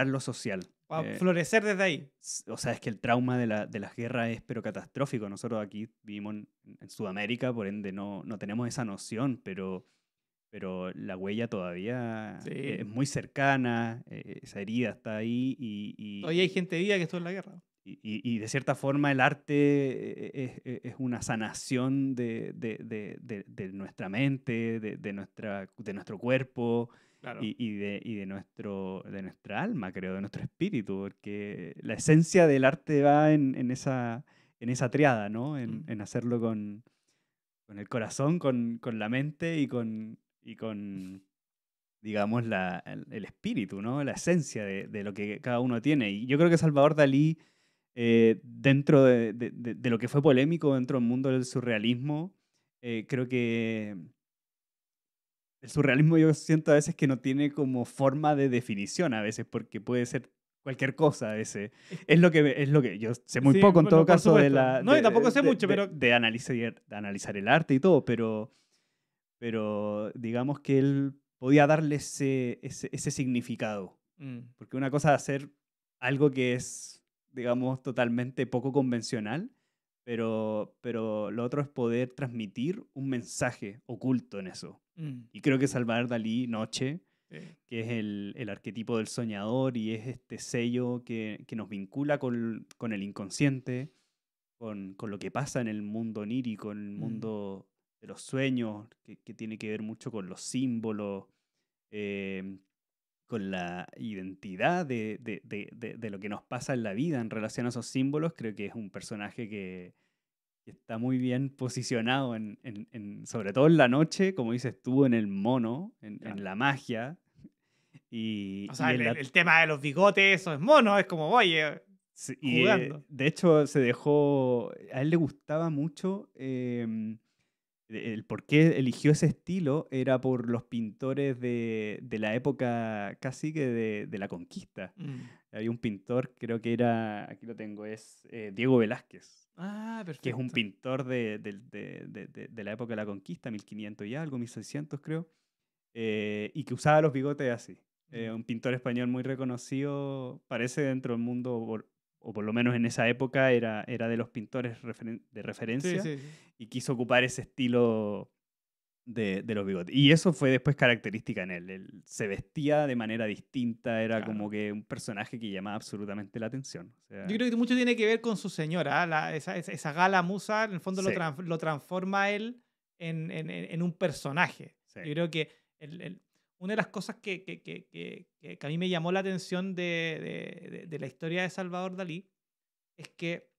lo social. Para florecer desde ahí. O sea, es que el trauma de las guerras es pero catastrófico. Nosotros aquí vivimos en Sudamérica, por ende no tenemos esa noción, pero la huella todavía es muy cercana, esa herida está ahí Todavía hay gente viva que estuvo en la guerra. Y de cierta forma el arte es una sanación de nuestra mente, de nuestro cuerpo. Claro. Y de nuestra alma, creo, de nuestro espíritu, porque la esencia del arte va en esa triada, ¿no? En hacerlo con el corazón, con la mente y con digamos, el espíritu, ¿no? La esencia de lo que cada uno tiene. Y yo creo que Salvador Dalí, dentro de lo que fue polémico dentro del mundo del surrealismo, creo que el surrealismo yo siento a veces que no tiene como forma de definición a veces, porque puede ser cualquier cosa a veces. Es lo que yo sé muy poco en todo caso de la... No, y tampoco sé mucho, pero... De analizar el arte y todo, pero digamos que él podía darle ese significado. Porque una cosa es hacer algo que es, digamos, totalmente poco convencional, pero lo otro es poder transmitir un mensaje oculto en eso. Y creo que Salvador Dalí, Noche, que es el arquetipo del soñador y es este sello que nos vincula con el inconsciente, con lo que pasa en el mundo onírico, en el mundo de los sueños, que tiene que ver mucho con los símbolos. con la identidad de lo que nos pasa en la vida en relación a esos símbolos, creo que es un personaje que está muy bien posicionado, sobre todo en la noche, como dices tú, en el mono, en la magia. O sea, Y en la, el tema de los bigotes, eso es mono, es como, oye, jugando. de hecho, a él le gustaba mucho, el por qué eligió ese estilo era por los pintores de la época casi que de la conquista. Había un pintor, creo que era, aquí lo tengo, es Diego Velázquez, Ah, que es un perfecto. pintor de la época de la conquista, 1500 y algo, 1600 creo, y que usaba los bigotes así. Un pintor español muy reconocido, parece dentro del mundo, o por lo menos en esa época, era de los pintores de Sí, referencia, sí, sí. y quiso ocupar ese estilo de los bigotes. Y eso fue después característica en él. Él se vestía de manera distinta, era Claro. como que un personaje que llamaba absolutamente la atención. O sea, Yo creo que mucho tiene que ver con su señora, esa gala musa, en el fondo sí, lo transforma a él en un personaje. sí. Yo creo que una de las cosas que a mí me llamó la atención de la historia de Salvador Dalí es que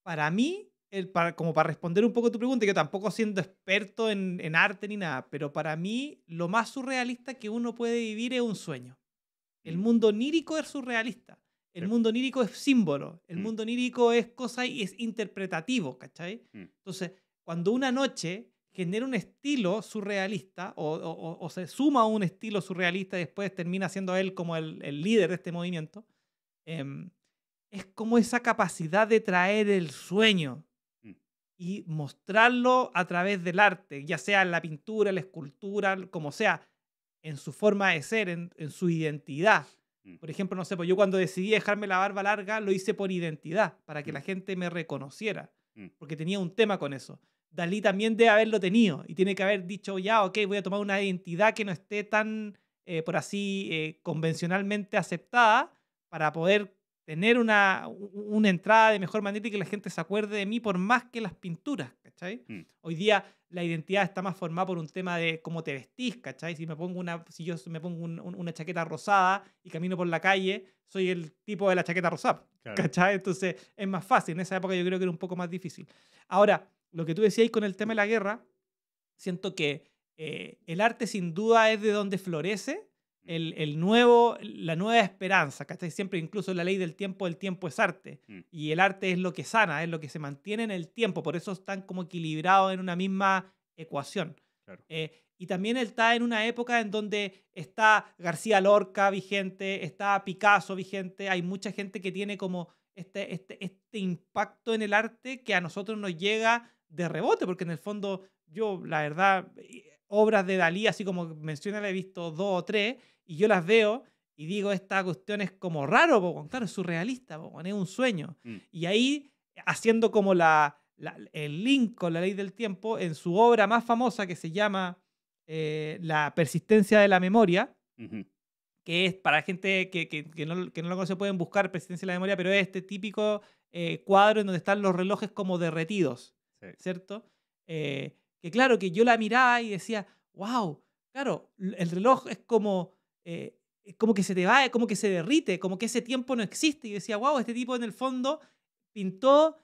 para mí, como para responder un poco a tu pregunta, y yo tampoco siendo experto en arte ni nada, pero para mí lo más surrealista que uno puede vivir es un sueño. El Mm, mundo onírico es surrealista. sí. El mundo onírico es símbolo. El Mm, mundo onírico es cosa y es interpretativo, ¿cachai? mm, Entonces, cuando una noche genera un estilo surrealista o se suma a un estilo surrealista y después termina siendo él como el líder de este movimiento, em, es como esa capacidad de traer el sueño mm, y mostrarlo a través del arte, ya sea en la pintura, en la escultura, como sea, en su forma de ser, en su identidad. mm, Por ejemplo, no sé, pues yo cuando decidí dejarme la barba larga lo hice por identidad, para que mm, la gente me reconociera, mm, porque tenía un tema con eso. Dalí también debe haberlo tenido y tiene que haber dicho, ya, ok, voy a tomar una identidad que no esté tan, por así, convencionalmente aceptada para poder tener una entrada de mejor manera y que la gente se acuerde de mí por más que las pinturas, ¿cachai? mm, Hoy día la identidad está más formada por un tema de cómo te vestís, ¿cachai? Si yo me pongo una chaqueta rosada y camino por la calle, soy el tipo de la chaqueta rosada, claro. ¿cachai? Entonces es más fácil. En esa época yo creo que era un poco más difícil. Ahora, lo que tú decías con el tema de la guerra, siento que el arte sin duda es de donde florece la nueva esperanza, ¿cachai? Siempre incluso la ley del tiempo es arte. Mm, Y el arte es lo que sana, es lo que se mantiene en el tiempo, por eso están como equilibrados en una misma ecuación. claro. Y también él está en una época en donde está García Lorca vigente, está Picasso vigente, hay mucha gente que tiene como este impacto en el arte que a nosotros nos llega de rebote, porque en el fondo yo, la verdad, obras de Dalí, así como menciona, la he visto 2 o 3, y yo las veo y digo, esta cuestión es como raro, po, claro, es surrealista, po, es un sueño. Mm, Y ahí, haciendo como el link con la ley del tiempo, en su obra más famosa que se llama La persistencia de la memoria, ujú, que es para gente que no lo conoce, pueden buscar Persistencia de la memoria, pero es este típico cuadro en donde están los relojes como derretidos, sí. ¿cierto? Que claro, que yo la miraba y decía, wow, claro, el reloj es como que se te va, como que se derrite, como que ese tiempo no existe. Y yo decía, wow, este tipo en el fondo pintó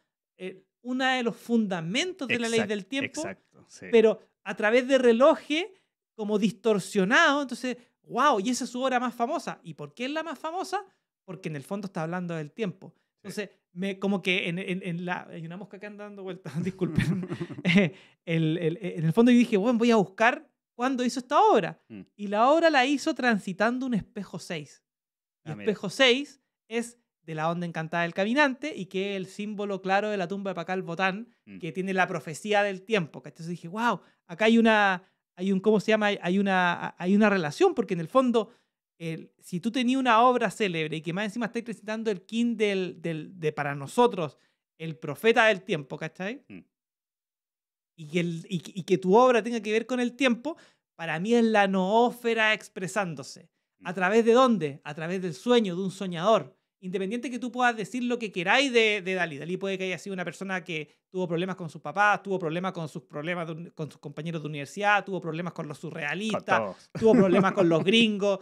uno de los fundamentos de la ley del tiempo, Exacto, sí. pero a través de relojes como distorsionado. Entonces, wow, y esa es su obra más famosa. ¿Y por qué es la más famosa? Porque en el fondo está hablando del tiempo. Entonces, como que hay una mosca que anda dando vueltas, disculpen. En el fondo yo dije, bueno, voy a buscar cuándo hizo esta obra. Mm, Y la obra la hizo transitando un espejo 6. Y mira. espejo 6 es de la onda encantada del caminante y que es el símbolo claro de la tumba de Pacal Botán, Mm, que tiene la profecía del tiempo. Entonces dije, wow, acá ¿cómo se llama? Hay una relación, porque en el fondo, si tú tenías una obra célebre y que más encima estáis presentando el king de para nosotros, el profeta del tiempo, ¿cachai? mm, Y que tu obra tenga que ver con el tiempo, para mí es la noósfera expresándose. mm, ¿A través de dónde? A través del sueño, de un soñador. independiente que tú puedas decir lo que queráis de Dalí. Dalí puede que haya sido una persona que tuvo problemas con sus papás, tuvo problemas con sus con sus compañeros de universidad, tuvo problemas con los surrealistas, tuvo problemas con los gringos,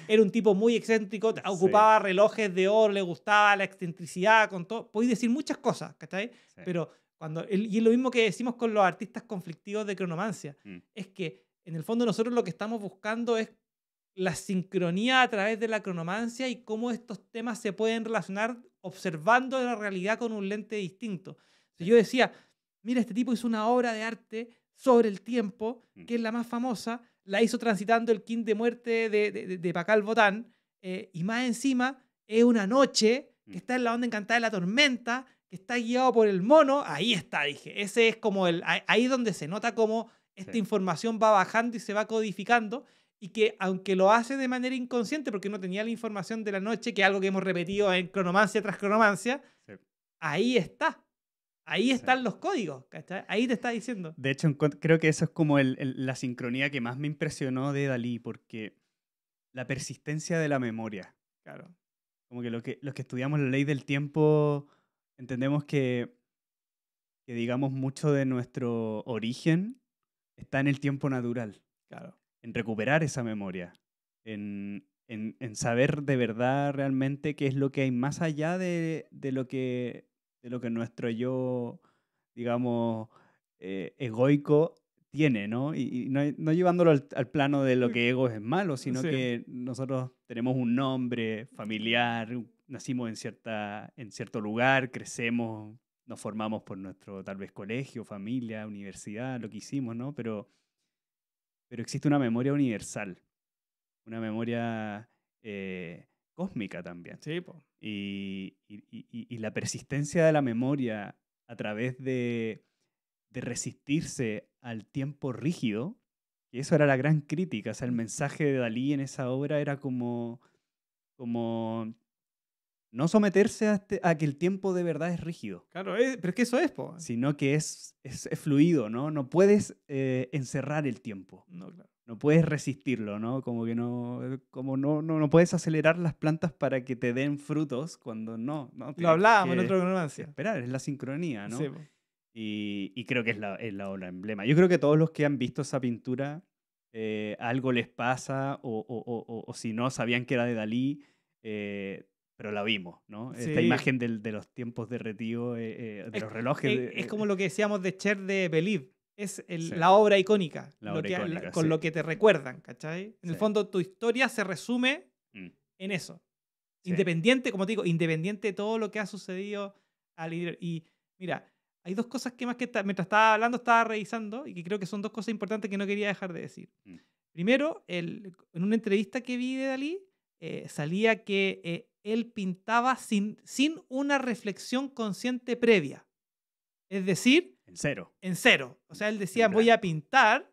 era un tipo muy excéntrico, ocupaba relojes de oro, le gustaba la excentricidad, con todo. Podéis decir muchas cosas, ¿cachai? Sí. Pero y es lo mismo que decimos con los artistas conflictivos de cronomancia, es que en el fondo nosotros lo que estamos buscando es la sincronía a través de la cronomancia y cómo estos temas se pueden relacionar observando la realidad con un lente distinto. Sí. Yo decía, mira, este tipo hizo una obra de arte sobre el tiempo, que es la más famosa, la hizo transitando el King de muerte de Pakal Botán, y más encima es una noche que está en la onda encantada de la tormenta, que está guiado por el mono. Ahí está, dije. Ese es como ahí donde se nota cómo esta información va bajando y se va codificando. Y que aunque lo hace de manera inconsciente porque no tenía la información de la noche, que es algo que hemos repetido en cronomancia tras cronomancia, ahí está. Ahí están los códigos, ¿cachai? Ahí te está diciendo. De hecho, creo que eso es como la sincronía que más me impresionó de Dalí, porque la persistencia de la memoria. Claro. Como que los que estudiamos la ley del tiempo entendemos que digamos mucho de nuestro origen está en el tiempo natural. Claro. En recuperar esa memoria, en saber de verdad realmente qué es lo que hay más allá de lo que nuestro yo, digamos, egoico tiene, ¿no? Y no llevándolo al plano de lo que ego es malo, sino que nosotros tenemos un nombre familiar, nacimos en cierto lugar, crecemos, nos formamos por nuestro, tal vez, colegio, familia, universidad, lo que hicimos, ¿no? Pero existe una memoria universal, una memoria cósmica también. Sí, po. Y la persistencia de la memoria a través de resistirse al tiempo rígido, y eso era la gran crítica. O sea, el mensaje de Dalí en esa obra era como no someterse a que el tiempo de verdad es rígido. Claro, pero es que eso es, po. Sino que es fluido, ¿no? No puedes encerrar el tiempo. No, claro. No puedes resistirlo, ¿no? Como que no puedes acelerar las plantas para que te den frutos cuando no. Lo hablábamos en otra cronomancia. Esperar, es la sincronía, ¿no? Sí, po. Y creo que es la obra emblema. Yo creo que todos los que han visto esa pintura, algo les pasa, o si no, sabían que era de Dalí, pero la vimos, ¿no? Sí. Esta imagen de los tiempos derretidos, de los relojes. Es como lo que decíamos de Cher de Believe. Es la obra icónica. Con lo que te recuerdan, ¿cachai? En el fondo, tu historia se resume en eso. Sí. Independiente, como te digo, independiente de todo lo que ha sucedido al líder. Y mira, hay dos cosas que mientras estaba hablando, estaba revisando, y que creo que son dos cosas importantes que no quería dejar de decir. Primero, en una entrevista que vi de Dalí, salía que él pintaba sin una reflexión consciente previa. Es decir, en cero. En cero. O sea, él decía, voy a pintar,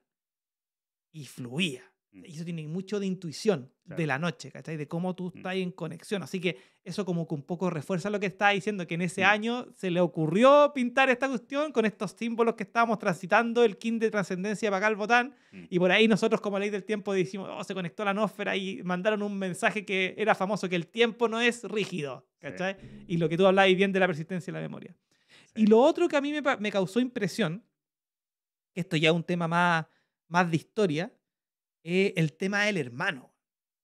y fluía. Y eso tiene mucho de intuición de la noche, ¿cachai? De cómo tú estás en conexión. Así que eso como que un poco refuerza lo que estaba diciendo, que en ese año se le ocurrió pintar esta cuestión con estos símbolos que estábamos transitando, el kin de trascendencia de Pakal Botán, y por ahí nosotros como ley del tiempo decimos, se conectó la nosfera y mandaron un mensaje que era famoso, que el tiempo no es rígido, ¿cachai? Y lo que tú hablabas bien de la persistencia de la memoria. Y lo otro que a mí me causó impresión, que esto ya es un tema más de historia, es el tema del hermano.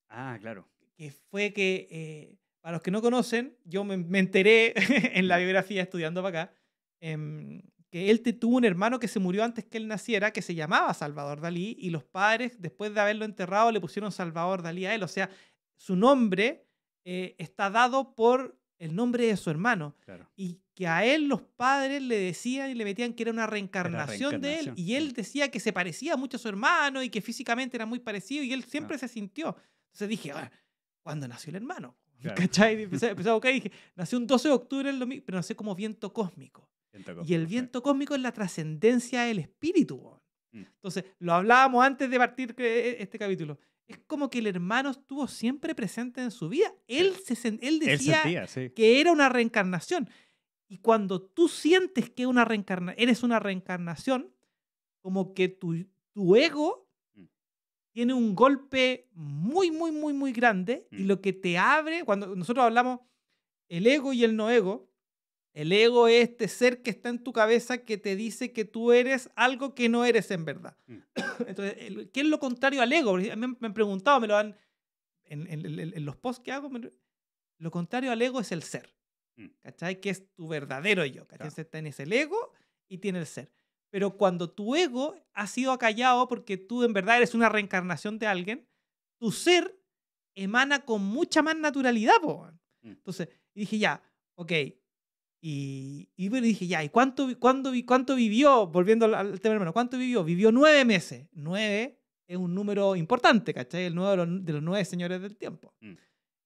Ah, claro. Que fue que, para los que no conocen, yo me enteré en la biografía estudiando para acá, que él tuvo un hermano que se murió antes que él naciera, que se llamaba Salvador Dalí, y los padres, después de haberlo enterrado, le pusieron Salvador Dalí a él. O sea, su nombre está dado por el nombre de su hermano. Claro. Y que a él los padres le decían y le metían que era una reencarnación de él. Y él decía que se parecía mucho a su hermano y que físicamente era muy parecido, y él siempre se sintió. Entonces dije, ¿cuándo nació el hermano? Claro. ¿Cachai? Empecé a buscar y dije, nació un 12 de octubre del 2000, pero nació como viento cósmico. Y el viento cósmico es la trascendencia del espíritu. Entonces, lo hablábamos antes de partir este capítulo. Es como que el hermano estuvo siempre presente en su vida. Él decía que era una reencarnación. Y cuando tú sientes que eres una reencarnación, como que tu ego tiene un golpe muy, muy, muy, muy grande, y lo que te abre, cuando nosotros hablamos, el ego y el no ego. El ego es este ser que está en tu cabeza que te dice que tú eres algo que no eres en verdad. Entonces, ¿qué es lo contrario al ego? Porque me han preguntado, me lo han en los posts que hago, lo contrario al ego es el ser. ¿Cachai? Que es tu verdadero yo. ¿Cachai? Claro. Tienes el ego y tienes el ser. Pero cuando tu ego ha sido acallado porque tú en verdad eres una reencarnación de alguien, tu ser emana con mucha más naturalidad, po. Entonces, y dije, ya, ok. Y bueno, dije, ya, ¿y cuánto vivió? Volviendo al tema, hermano, ¿cuánto vivió? Vivió 9 meses. 9 es un número importante, ¿cachai? El número de los 9 señores del tiempo.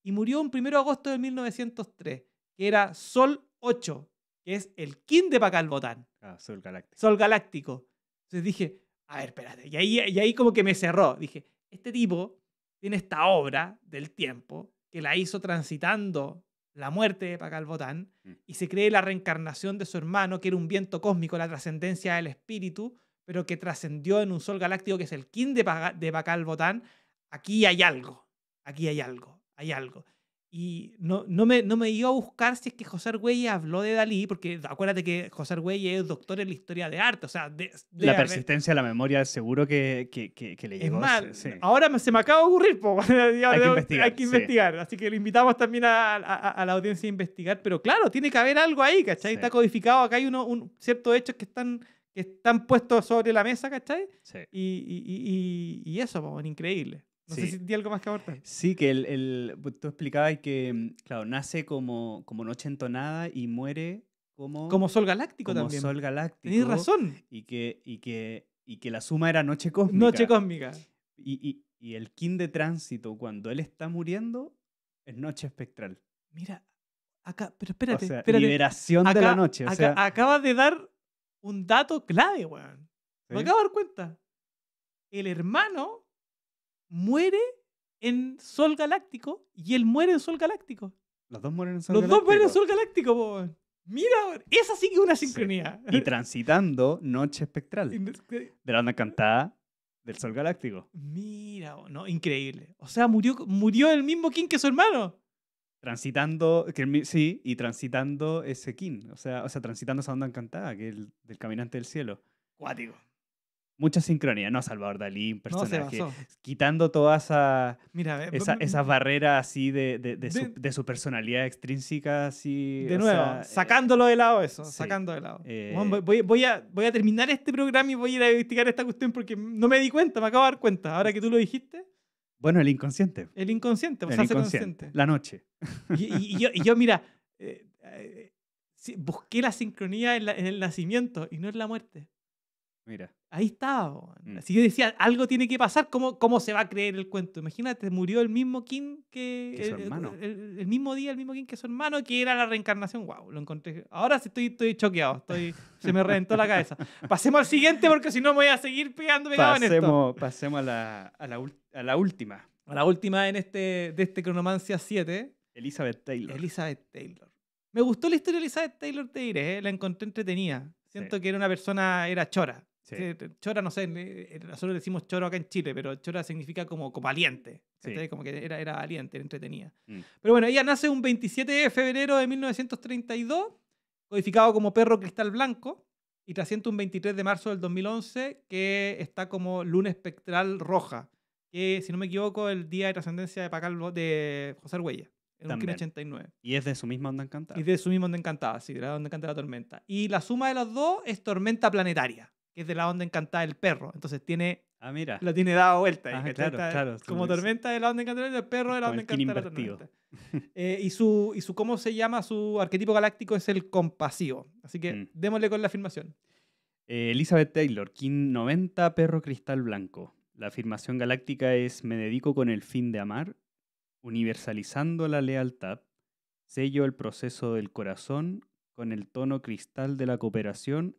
Y murió un 1 de agosto de 1903, que era Sol 8, que es el kin de Pakal Botán. Sol galáctico. Sol galáctico. Entonces dije, a ver, espérate. Y ahí como que me cerró. Dije, este tipo tiene esta obra del tiempo que la hizo transitando la muerte de Pakal Botán y se cree la reencarnación de su hermano, que era un viento cósmico, la trascendencia del espíritu, pero que trascendió en un sol galáctico que es el kin de Pakal Botán. Aquí hay algo. Aquí hay algo. Hay algo. Y no me iba a buscar si es que José Argüelles habló de Dalí, porque acuérdate que José Argüelles es doctor en la historia de arte. O sea, la persistencia de la memoria seguro que le llegó. Es mal. Sí. Ahora se me acaba de ocurrir. Hay que investigar. Así que le invitamos también a la audiencia a investigar. Pero claro, tiene que haber algo ahí, ¿cachai? Sí. Está codificado. Acá hay ciertos hechos que están puestos sobre la mesa, ¿cachai? Sí. Y eso, increíble. No sé si tiene algo más que aportar. Sí, que tú explicabas que, claro, nace como noche entonada y muere como Sol Galáctico como también. Sol Galáctico. Tienes razón. Y que la suma era Noche Cósmica. Noche Cósmica. Y el kin de tránsito, cuando él está muriendo, es Noche Espectral. Mira, acá, pero espérate. O sea, espérate. liberación de la noche. O sea, acabas de dar un dato clave, weón. ¿Sí? Me acabo de dar cuenta. El hermano muere en Sol Galáctico y él muere en Sol Galáctico. Los dos mueren en Sol Galáctico. Los dos mueren en Sol Galáctico, po. Mira, esa sí que es una sincronía. Sí. Y transitando Noche Espectral. De la onda encantada del Sol Galáctico. Mira, no, increíble. O sea, murió el mismo King que su hermano. Transitando ese King. O sea, transitando esa onda encantada, que es el del caminante del cielo. Cuático. Mucha sincronía, no Salvador Dalí, un personaje. No, quitando todas esas barreras así de su personalidad extrínseca. Así, de nuevo, sacándolo de lado eso, sí, sacando de lado. Voy a terminar este programa y voy a ir a investigar esta cuestión porque no me di cuenta, me acabo de dar cuenta. Ahora que tú lo dijiste. Bueno, el inconsciente. El inconsciente, el inconsciente. La noche. Y yo mira, busqué la sincronía en el nacimiento y no en la muerte. Mira. Ahí estaba. Así yo decía, algo tiene que pasar. ¿Cómo se va a creer el cuento? Imagínate, murió el mismo King que su hermano. El mismo día, el mismo King que su hermano, que era la reencarnación. Wow, lo encontré. Ahora sí estoy choqueado. Se me reventó la cabeza. Pasemos al siguiente porque si no me voy a seguir pegado en esto. Pasemos a la última. A la última de este Cronomancia 7. Elizabeth Taylor. Me gustó la historia de Elizabeth Taylor, te diré. La encontré entretenida. Siento que era chora. Sí. Chora, no sé, nosotros decimos choro acá en Chile, pero chora significa como valiente. Sí. Como que era valiente, era entretenida. Pero bueno, ella nace un 27 de febrero de 1932, codificado como Perro Cristal Blanco, y trasciende un 23 de marzo del 2011, que está como Luna Espectral Roja, que, si no me equivoco, el día de trascendencia de José Argüelles. En un 89. Y es de su misma onda encantada. Y de su misma onda encantada, sí, de la onda encantada de la tormenta. Y la suma de los dos es tormenta planetaria, que es de la onda encantada del perro. Entonces mira. Lo tiene dado vuelta. Claro. Como tormenta de la onda encantada del perro de la onda encantada de la tormenta. Y su ¿cómo se llama? Su arquetipo galáctico es el compasivo. Así que démosle con la afirmación. Elizabeth Taylor, King 90, Perro Cristal Blanco. La afirmación galáctica es: me dedico con el fin de amar, universalizando la lealtad, sello el proceso del corazón con el tono cristal de la cooperación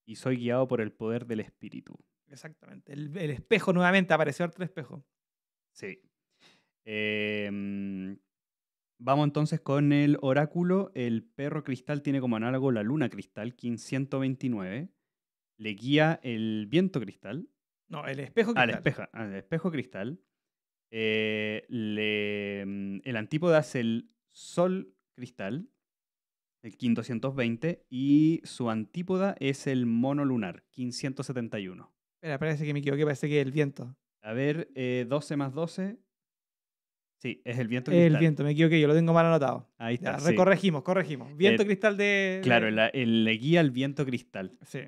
y soy guiado por el poder del espíritu. Exactamente. El espejo nuevamente, apareció otro espejo. Sí. Vamos entonces con el oráculo. El perro cristal tiene como análogo la luna cristal, King 129. Le guía el viento cristal. No, el espejo cristal. El espejo cristal. El antípoda es el sol cristal, el KIN 220, y su antípoda es el mono lunar, KIN 171. Espera, parece que me equivoqué, parece que es el viento. A ver, 12 más 12. Sí, es el viento El cristal. viento, me equivoqué, yo lo tengo mal anotado. Ahí está. Ya, corregimos. Viento cristal de... Claro, le guía el viento cristal. Sí.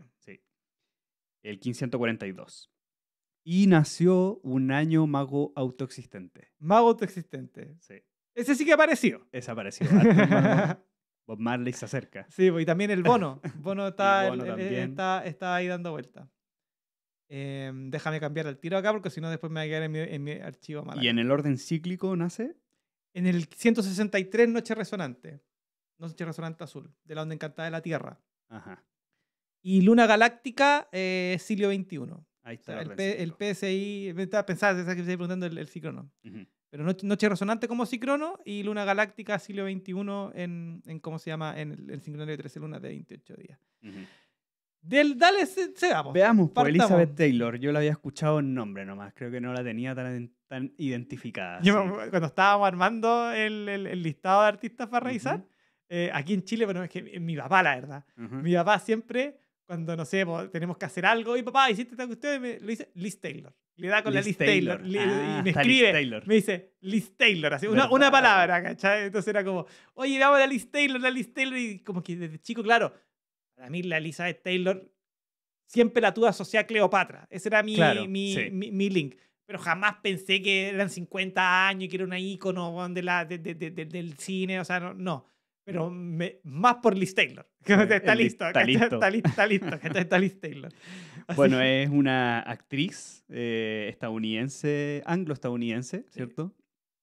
El 1542. Y nació un año mago autoexistente. Mago autoexistente. Sí. Ese sí que apareció. Desapareció. Bob Marley se acerca. Sí, y también el Bono. Bono está, también. está ahí dando vuelta. Déjame cambiar el tiro acá porque si no después me va a quedar en mi archivo mal. ¿Y en el orden cíclico nace? En el 163, Noche Resonante. Noche Resonante Azul, de la onda encantada de la Tierra. Ajá. Y Luna Galáctica, Silio XXI. Ahí está. O sea, el PSI, me estaba pensando, que estoy preguntando el Cicrono. Uh-huh. Pero Noche Resonante como Cicrono y Luna Galáctica, Silio XXI en ¿cómo se llama? En el sincronario de 13 lunas de 28 días. Uh-huh. Dale, sigamos. Veamos, por Elizabeth Taylor. Yo la había escuchado en nombre nomás. Creo que no la tenía tan identificada. Cuando estábamos armando el listado de artistas para revisar, aquí en Chile, bueno, es que mi papá, la verdad, mi papá siempre, cuando, no sé, tenemos que hacer algo, y papá, hiciste esta cuestión, lo dice Liz Taylor. Le da con la Liz Taylor. Y me escribe, me dice Liz Taylor, así, una palabra, ¿cachai? Entonces era como, oye, veamos la Liz Taylor, y como que desde chico, claro, para mí la Elizabeth Taylor siempre la tuve asociada a Cleopatra. Ese era mi link. Pero jamás pensé que eran 50 años y que era una ícono del cine. O sea, no. Pero más por Liz Taylor. Está listo. Está Liz Taylor. Así. Bueno, es una actriz estadounidense, anglo-estadounidense, ¿cierto?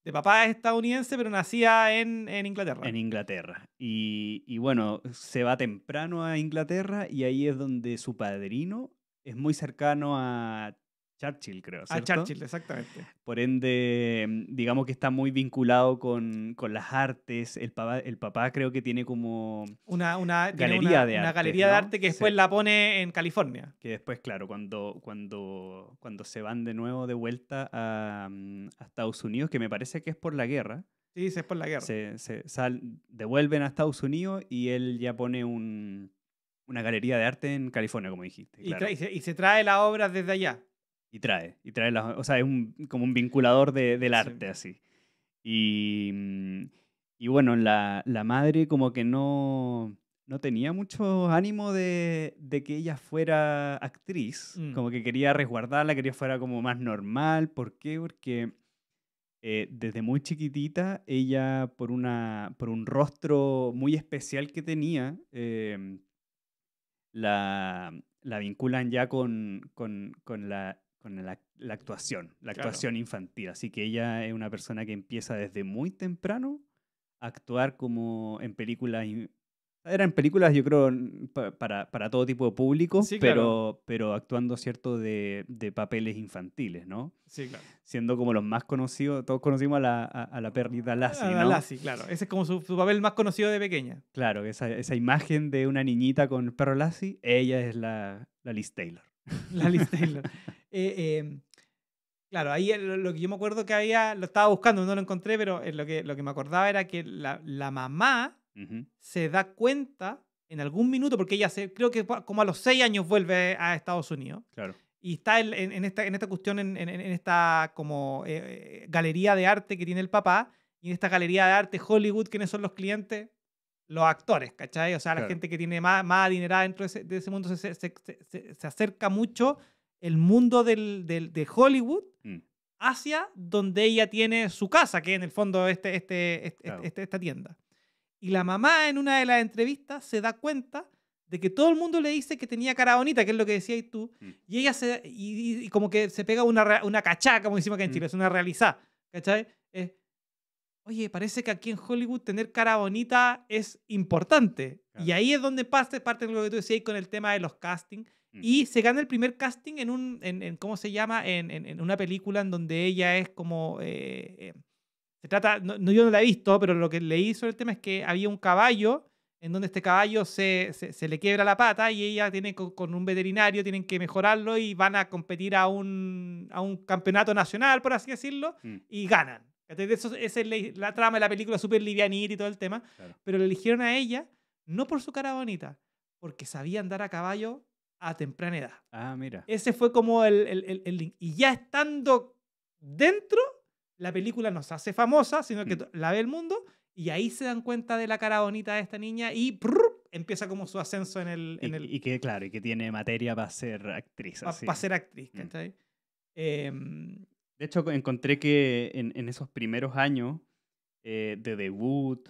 De papá es estadounidense, pero nacía en Inglaterra. En Inglaterra. Y bueno, se va temprano a Inglaterra y ahí es donde su padrino es muy cercano a Churchill, creo, ¿cierto? A Churchill, exactamente. Por ende, digamos que está muy vinculado con las artes. El papá creo que tiene como una galería de arte que después la pone en California. Que después, claro, cuando se van de nuevo de vuelta a Estados Unidos, que me parece que es por la guerra. Sí, es por la guerra. Devuelven a Estados Unidos y él ya pone una galería de arte en California, como dijiste. Claro. Y se trae las obras desde allá. Y trae o sea, es como un vinculador del arte, así. Y bueno, la madre como que no tenía mucho ánimo de que ella fuera actriz. Como que quería resguardarla, quería que fuera como más normal. ¿Por qué? Porque desde muy chiquitita, ella, por un rostro muy especial que tenía, la vinculan ya con la actuación, actuación infantil. Así que ella es una persona que empieza desde muy temprano a actuar como en películas. Eran películas, yo creo, para todo tipo de público, sí, pero actuando, ¿cierto?, de papeles infantiles, ¿no? Sí, claro. Siendo como los más conocidos, todos conocimos a la perrita Lassie, ¿no? A la Lassie, claro. Ese es como su papel más conocido de pequeña. Claro, esa imagen de una niñita con el perro Lassie, ella es la Liz Taylor. La Liz Taylor. Claro, ahí lo que yo me acuerdo que había, lo estaba buscando, no lo encontré, pero lo que me acordaba era que la mamá se da cuenta en algún minuto, porque ella creo que como a los 6 años vuelve a Estados Unidos. Claro. Y está en esta cuestión, en esta como galería de arte que tiene el papá, y en esta galería de arte Hollywood, ¿quiénes son los clientes? Los actores, ¿cachai? O sea, la gente que tiene más adinerada dentro de ese mundo se acerca mucho el mundo de Hollywood hacia donde ella tiene su casa, que en el fondo esta tienda. Y la mamá en una de las entrevistas se da cuenta de que todo el mundo le dice que tenía cara bonita, que es lo que decías tú, y ella y como que se pega una cachaca, como decimos acá en Chile, es una realizada, ¿cachai? Oye, parece que aquí en Hollywood tener cara bonita es importante. Claro. Y ahí es donde parte de lo que tú decías con el tema de los castings. Y se gana el primer casting en ¿cómo se llama? En una película en donde ella es como... se trata, yo no la he visto, pero lo que leí sobre el tema es que había un caballo en donde este caballo se le quiebra la pata y ella tiene con un veterinario, tienen que mejorarlo y van a competir a un campeonato nacional, por así decirlo, y ganan. ¿Cachai? Esa es la trama de la película, súper livianita y todo el tema. Claro. Pero le eligieron a ella, no por su cara bonita, porque sabía andar a caballo a temprana edad. Ah, mira. Ese fue como el link. Y ya estando dentro, la película no se hace famosa, sino que la ve el mundo, y ahí se dan cuenta de la cara bonita de esta niña y empieza como su ascenso en el... Y que, claro, y que tiene materia para ser actriz. Para ser actriz, ¿cachai? De hecho, encontré que en esos primeros años de debut,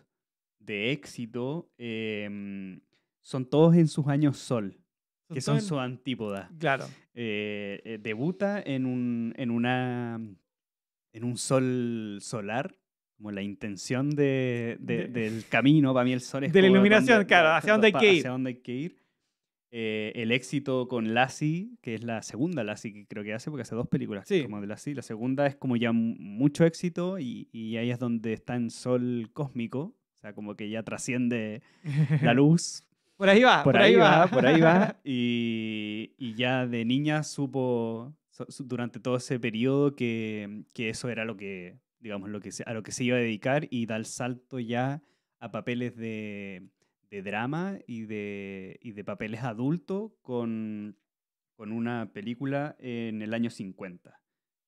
de éxito, son todos en sus años sol, que son sus antípodas. Claro. Debuta en un sol solar, como la intención del camino. Para mí el sol es de la como iluminación, claro, hacia dónde hay que ir. Hacia dónde hay que ir. El éxito con Lassie, que es la segunda Lassie que creo que hace, porque hace 2 películas como de Lassie. La segunda es como ya mucho éxito y ahí es donde está en sol cósmico, o sea, como que ya trasciende la luz. Por ahí va, por ahí va. Y ya de niña supo durante todo ese periodo que eso era lo que, digamos, a lo que se iba a dedicar, y da el salto ya a papeles de drama y de papeles adultos con una película en el año 50,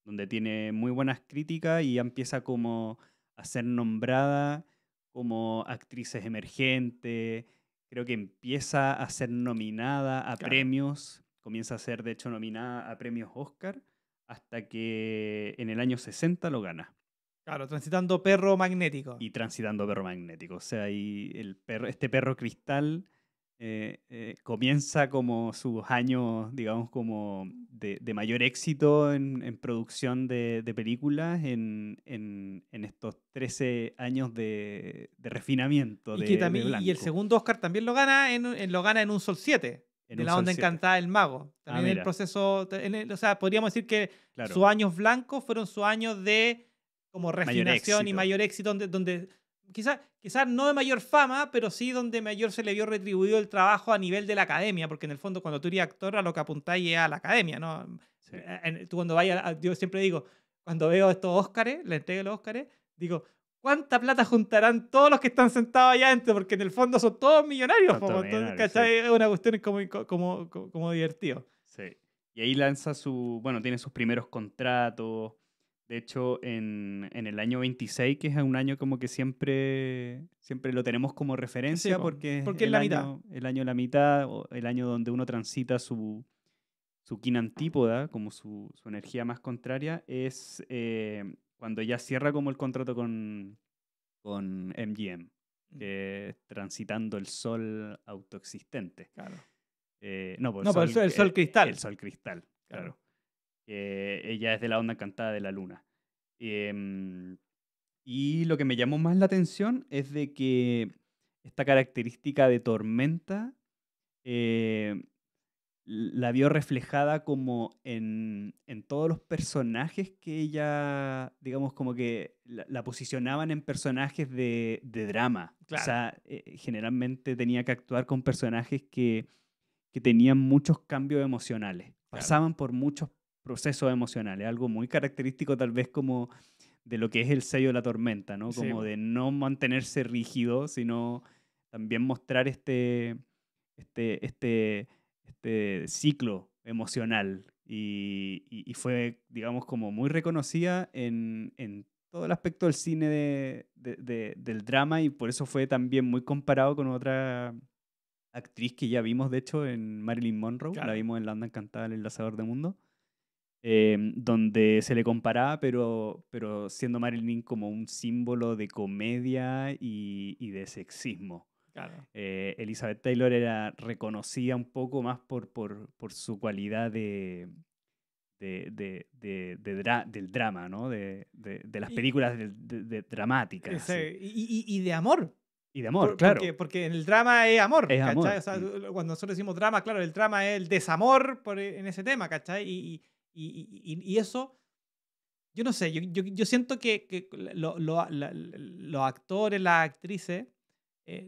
donde tiene muy buenas críticas y ya empieza como a ser nombrada como actrices emergentes. Creo que empieza a ser nominada a premios, comienza a ser de hecho nominada a premios Oscar, hasta que en el año 60 lo gana. Claro, transitando Perro Magnético. Y transitando Perro Magnético. O sea, y este perro cristal comienza como sus años, digamos, como de mayor éxito en producción de películas en estos 13 años de refinamiento de Blanco. Y el segundo Oscar también lo gana en Un Sol 7. De La Onda Encantada del Mago. También el proceso... o sea, podríamos decir que sus años blancos fueron sus años de como refinación y mayor éxito, donde quizás no de mayor fama, pero sí donde mayor se le vio retribuido el trabajo a nivel de la academia, porque en el fondo cuando tú eres actor a lo que apuntáis es a la academia, ¿no? Sí. Tú cuando vayas, yo siempre digo, cuando veo estos Óscares, la entrega de los Óscares, digo, ¿cuánta plata juntarán todos los que están sentados allá adentro? Porque en el fondo son todos millonarios, entonces, ¿cachai? Sí. Es una cuestión como divertido. Sí. Y ahí lanza tiene sus primeros contratos. De hecho, en el año 26, que es un año como que siempre lo tenemos como referencia, sí, porque es el año de la mitad, o el año donde uno transita su quina antípoda, como su energía más contraria, es cuando ya cierra como el contrato con MGM, transitando el sol autoexistente. Claro. El sol cristal. El sol cristal, claro. Ella es de La Onda Encantada de la Luna. Y lo que me llamó más la atención es de que esta característica de tormenta la vio reflejada como en todos los personajes que ella, digamos, como que la posicionaban en personajes de drama. Claro. O sea, generalmente tenía que actuar con personajes que tenían muchos cambios emocionales. Pasaban por muchos procesos emocionales, algo muy característico tal vez como de lo que es el sello de la tormenta, ¿no? Como de no mantenerse rígido, sino también mostrar este ciclo emocional. Y fue, digamos, como muy reconocida en todo el aspecto del cine del drama, y por eso fue también muy comparado con otra actriz que ya vimos, de hecho, en Marilyn Monroe. Claro. La vimos en La Onda Encantada, El Enlazador de Mundo, donde se le comparaba, pero siendo Marilyn como un símbolo de comedia y de sexismo. Claro. Elizabeth Taylor era reconocida un poco más por su cualidad del drama, ¿no? De las películas dramáticas. Y de amor. Y de amor, claro. Porque en el drama es amor, es ¿cachai? amor. O sea, cuando nosotros decimos drama, claro, el drama es el desamor en ese tema, ¿cachai? Y eso, yo no sé, yo siento que los actores, las actrices,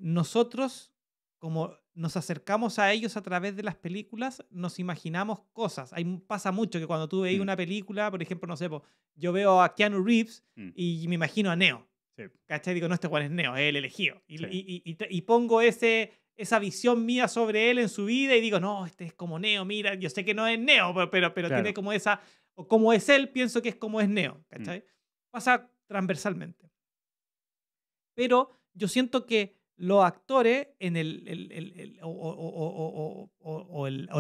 nosotros como nos acercamos a ellos a través de las películas, nos imaginamos cosas. Pasa mucho que cuando tú veis una película, por ejemplo, no sé, yo veo a Keanu Reeves y me imagino a Neo. Sí. ¿Cachai? Digo, no, este Juan es Neo, es el elegido. Sí. Y pongo esa visión mía sobre él en su vida y digo, no, este es como Neo, mira, yo sé que no es Neo, pero Claro. tiene como esa, o como es él, pienso que es como es Neo. ¿Cachai? Pasa transversalmente. Pero yo siento que los actores en o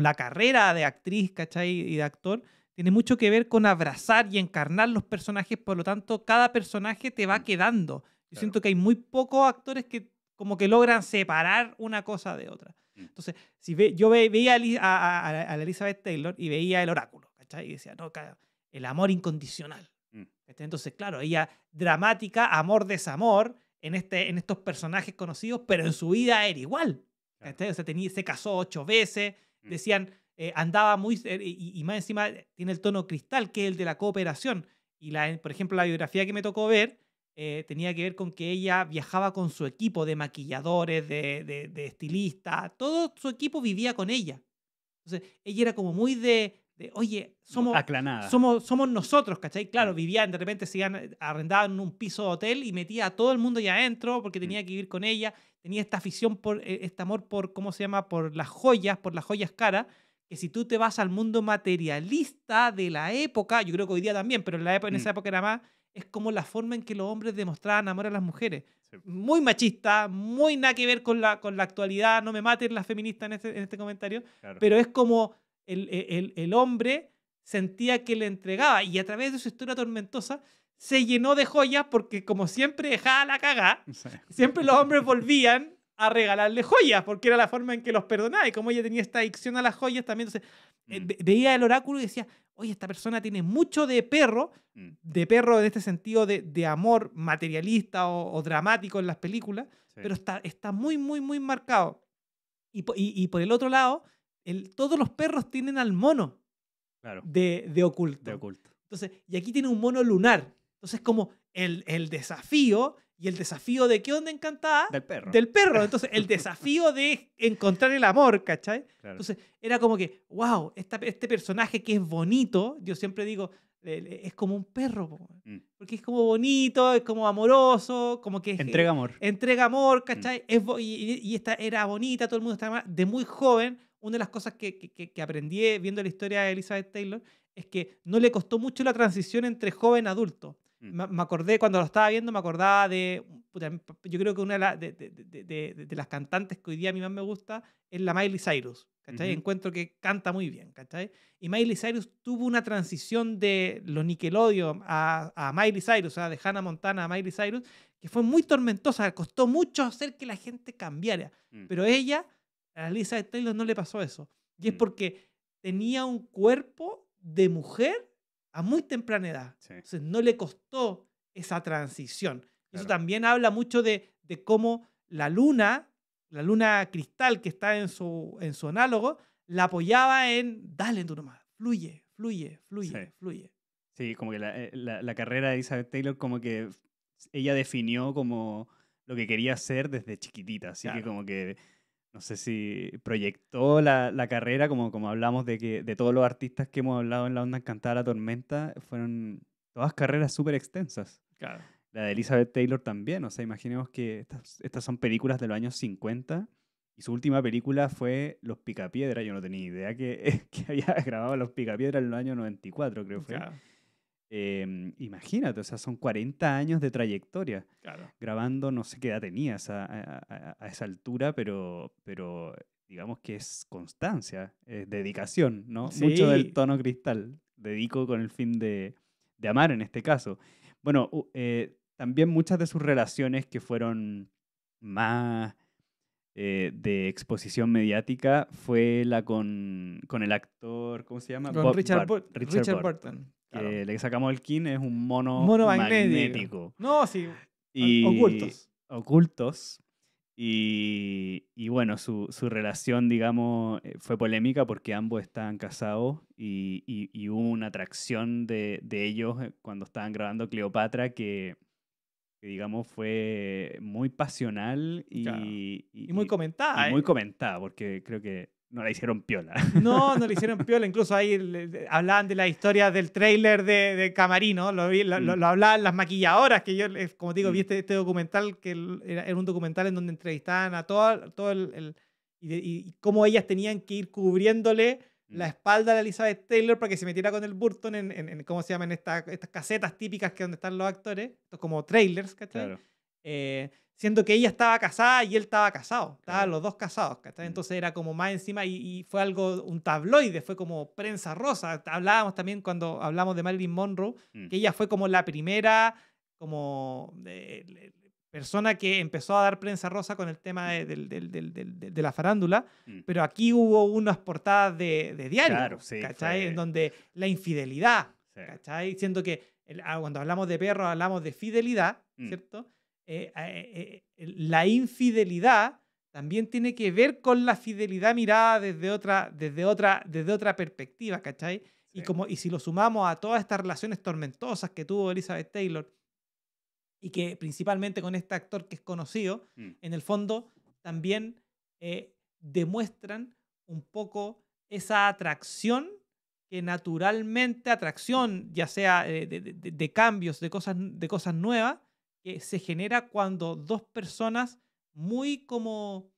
la carrera de actriz, ¿cachai? Y de actor, tiene mucho que ver con abrazar y encarnar los personajes, por lo tanto, cada personaje te va quedando. Yo siento que hay muy pocos actores que como que logran separar una cosa de otra. Entonces, yo veía a la Elizabeth Taylor y veía el oráculo, ¿cachai? Y decía, no, el amor incondicional. Entonces, claro, ella dramática, amor, desamor, en estos personajes conocidos, pero en su vida era igual. Claro. O sea, se casó 8 veces, decían, andaba muy... y más encima tiene el tono cristal, que es el de la cooperación. Y, por ejemplo, la biografía que me tocó ver tenía que ver con que ella viajaba con su equipo de maquilladores, de estilistas, todo su equipo vivía con ella. Entonces, ella era como muy oye, somos nosotros, ¿cachai? Claro, vivían, de repente arrendaban un piso de hotel y metía a todo el mundo ya adentro porque tenía que vivir con ella, tenía esta afición este amor por, ¿cómo se llama? Por las joyas caras, que si tú te vas al mundo materialista de la época, yo creo que hoy día también, pero en esa época era más, es como la forma en que los hombres demostraban amor a las mujeres. Sí. Muy machista, muy nada que ver con la actualidad, no me maten las feministas en este comentario, claro. Pero es como el hombre sentía que le entregaba y a través de su historia tormentosa se llenó de joyas porque como siempre dejaba la cagada, sí. Siempre los hombres volvían a regalarle joyas porque era la forma en que los perdonaba y como ella tenía esta adicción a las joyas también, entonces veía el oráculo y decía, oye, esta persona tiene mucho de perro en este sentido de amor materialista o dramático en las películas, sí. Pero está muy, muy, muy marcado. Y por el otro lado, todos los perros tienen al mono, claro, de oculto. Entonces, y aquí tiene un mono lunar. Entonces, como el desafío, y el desafío de ¿qué onda encantada? Del perro. Entonces, el desafío de encontrar el amor, ¿cachai? Claro. Entonces, era como que, wow, este personaje que es bonito, yo siempre digo, es como un perro, porque es como bonito, es como amoroso, como que entrega amor. Entrega amor, ¿cachai? Y esta era bonita, todo el mundo estaba de muy joven. Una de las cosas que aprendí viendo la historia de Elizabeth Taylor es que no le costó mucho la transición entre joven a adulto. Me acordé, cuando lo estaba viendo, me acordaba yo creo que una de las cantantes que hoy día a mí más me gusta es la Miley Cyrus, ¿cachai? Encuentro que canta muy bien, ¿cachai? Y Miley Cyrus tuvo una transición de los Nickelodeon a Miley Cyrus, o sea, de Hannah Montana a Miley Cyrus, que fue muy tormentosa, costó mucho hacer que la gente cambiara, pero a Elizabeth Taylor no le pasó eso, y es porque tenía un cuerpo de mujer a muy temprana edad. Sí. Entonces no le costó esa transición. Claro. Eso también habla mucho de cómo la luna cristal que está en su análogo, la apoyaba en, dale tú nomás, fluye. Sí, como que la carrera de Elizabeth Taylor, como que ella definió como lo que quería hacer desde chiquitita, así claro. Que como que no sé si proyectó la carrera, como hablamos de todos los artistas que hemos hablado en La Onda Encantada de la Tormenta, fueron todas carreras súper extensas. Claro. La de Elizabeth Taylor también, o sea, imaginemos que estas son películas de los años 50 y su última película fue Los Picapiedra. Yo no tenía idea que había grabado Los Picapiedra en los años 94, creo que fue. Claro. Imagínate, o sea, son 40 años de trayectoria. Claro. Grabando, no sé qué edad tenía a esa altura, pero digamos que es constancia, es dedicación, ¿no? Sí. Mucho del tono cristal. Dedico con el fin de amar en este caso. Bueno, también muchas de sus relaciones que fueron más de exposición mediática fue la con el actor, ¿cómo se llama? Con Richard Burton. Claro. Que le sacamos el kin, es un mono magnético. No, sí. Ocultos. Y bueno, su relación, digamos, fue polémica porque ambos estaban casados y hubo una atracción de ellos cuando estaban grabando Cleopatra que que digamos fue muy pasional Claro. y muy comentada. y muy comentada, porque creo que no la hicieron piola. No, no le hicieron piola. Incluso ahí hablaban de la historia del tráiler de Camarino. Lo hablaban las maquilladoras, que yo, como te digo, vi este documental, que era un documental en donde entrevistaban a todo y cómo ellas tenían que ir cubriéndole la espalda a la Elizabeth Taylor para que se metiera con el Burton en ¿cómo se llaman? Estas casetas típicas que donde están los actores, estos como trailers, ¿cachai? Claro. Siendo que ella estaba casada y él estaba casado. Estaban Claro. los dos casados, ¿cachai? Entonces era como más encima y fue algo, un tabloide, fue como prensa rosa. Hablábamos también cuando hablamos de Marilyn Monroe, que ella fue como la primera como persona que empezó a dar prensa rosa con el tema de la farándula, pero aquí hubo unas portadas de diario, Claro, sí, ¿cachai? fue... En donde la infidelidad, Sí. ¿cachai? Siendo que cuando hablamos de perros hablamos de fidelidad, ¿cierto? La infidelidad también tiene que ver con la fidelidad mirada desde otra perspectiva, ¿cachai? Sí. Y si lo sumamos a todas estas relaciones tormentosas que tuvo Elizabeth Taylor y que principalmente con este actor que es conocido, en el fondo también demuestran un poco esa atracción que naturalmente, atracción ya sea de cambios, de cosas nuevas, que se genera cuando dos personas muy como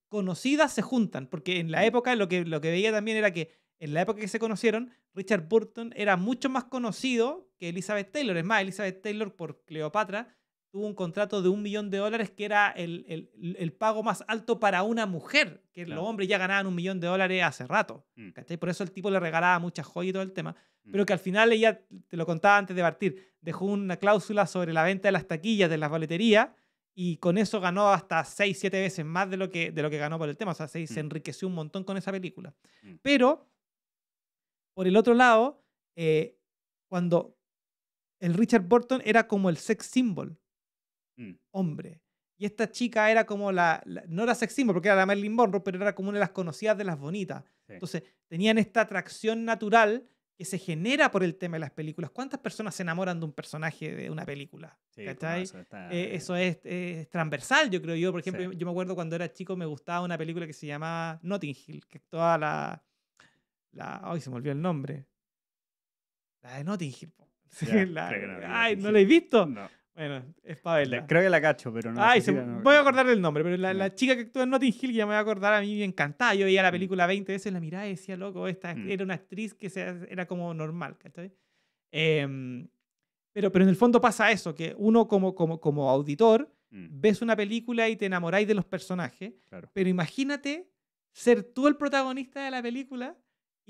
conocidas se juntan. Porque en la época lo que veía también era que en la época que se conocieron, Richard Burton era mucho más conocido que Elizabeth Taylor. Es más, Elizabeth Taylor por Cleopatra tuvo un contrato de $1 millón que era el pago más alto para una mujer, que Claro. los hombres ya ganaban $1 millón hace rato. ¿Cachai? Por eso el tipo le regalaba muchas joyas y todo el tema. Pero que al final ella, te lo contaba antes de partir, dejó una cláusula sobre la venta de las taquillas de las boleterías y con eso ganó hasta 6, 7 veces más de lo que ganó por el tema. O sea, se enriqueció un montón con esa película. Pero, por el otro lado, cuando el Richard Burton era como el sex symbol, hombre. Y esta chica era como no era sex symbol porque era la Marilyn Monroe, pero era como una de las conocidas de las bonitas. Sí. Entonces, tenían esta atracción natural que se genera por el tema de las películas. ¿Cuántas personas se enamoran de un personaje de una película? Sí, ¿cachai? Eso es transversal, yo creo yo. Por ejemplo, yo me acuerdo cuando era chico me gustaba una película que se llamaba Notting Hill, que actuaba ay, se me olvidó el nombre. La de Notting Hill. Sí, ay, ¿no la he visto? No. Bueno, es para verla. Creo que la cacho, pero no. Ay, voy a acordar el nombre, pero la chica que actúa en Notting Hill, ya me voy a acordar, a mí me encantaba. Yo veía la película 20 veces, la miraba y decía, loco, esta era una actriz que era como normal, ¿cachai? Pero en el fondo pasa eso, que uno como auditor ves una película y te enamoráis de los personajes, claro. Pero imagínate ser tú el protagonista de la película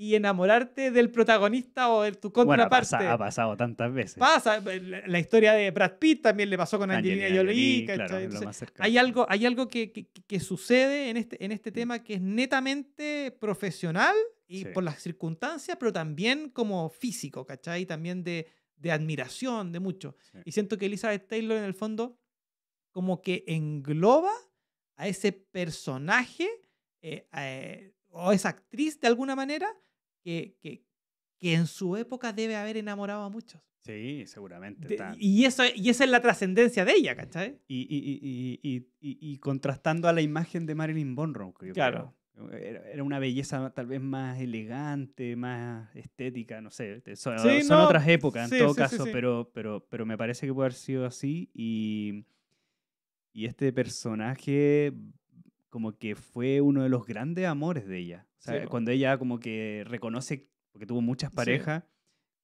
y enamorarte del protagonista o de tu contraparte. Bueno, ha pasado tantas veces. Pasa. La historia de Brad Pitt también le pasó con Angelina Jolie. Claro, entonces, hay algo que sucede en este tema que es netamente profesional y por las circunstancias, pero también como físico, ¿cachai? También de admiración, de mucho. Sí. Y siento que Elizabeth Taylor en el fondo como que engloba a ese personaje o esa actriz de alguna manera que en su época debe haber enamorado a muchos. Sí, seguramente. Y esa es la trascendencia de ella, ¿cachai? Y contrastando a la imagen de Marilyn Monroe, que yo claro. Creo. Era una belleza tal vez más elegante, más estética, no sé. Son otras épocas en todo caso, sí. Pero me parece que puede haber sido así. Y este personaje como que fue uno de los grandes amores de ella. O sea, cuando ella como que reconoce, porque tuvo muchas parejas,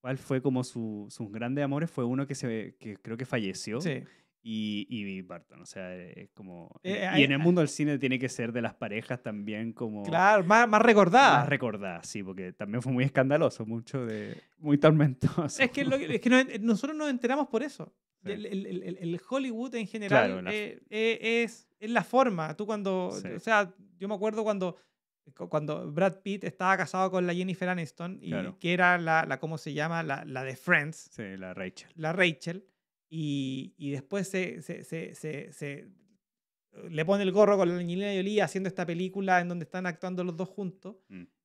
cuál fue como sus grandes amores, fue uno que creo que falleció. Sí. Y Barton, o sea, es como... y en el mundo del cine tiene que ser de las parejas también como... Claro, más recordada. Más recordada, sí, porque también fue muy escandaloso, muy tormentoso. Es que nosotros nos enteramos por eso. Sí. El Hollywood en general, claro, es la forma. Tú cuando... Sí. O sea, yo me acuerdo cuando Brad Pitt estaba casado con la Jennifer Aniston, y claro. Que era ¿cómo se llama? La de Friends. Sí, la Rachel. La Rachel. Y después le pone el gorro con la Angelina Jolie haciendo esta película en donde están actuando los dos juntos.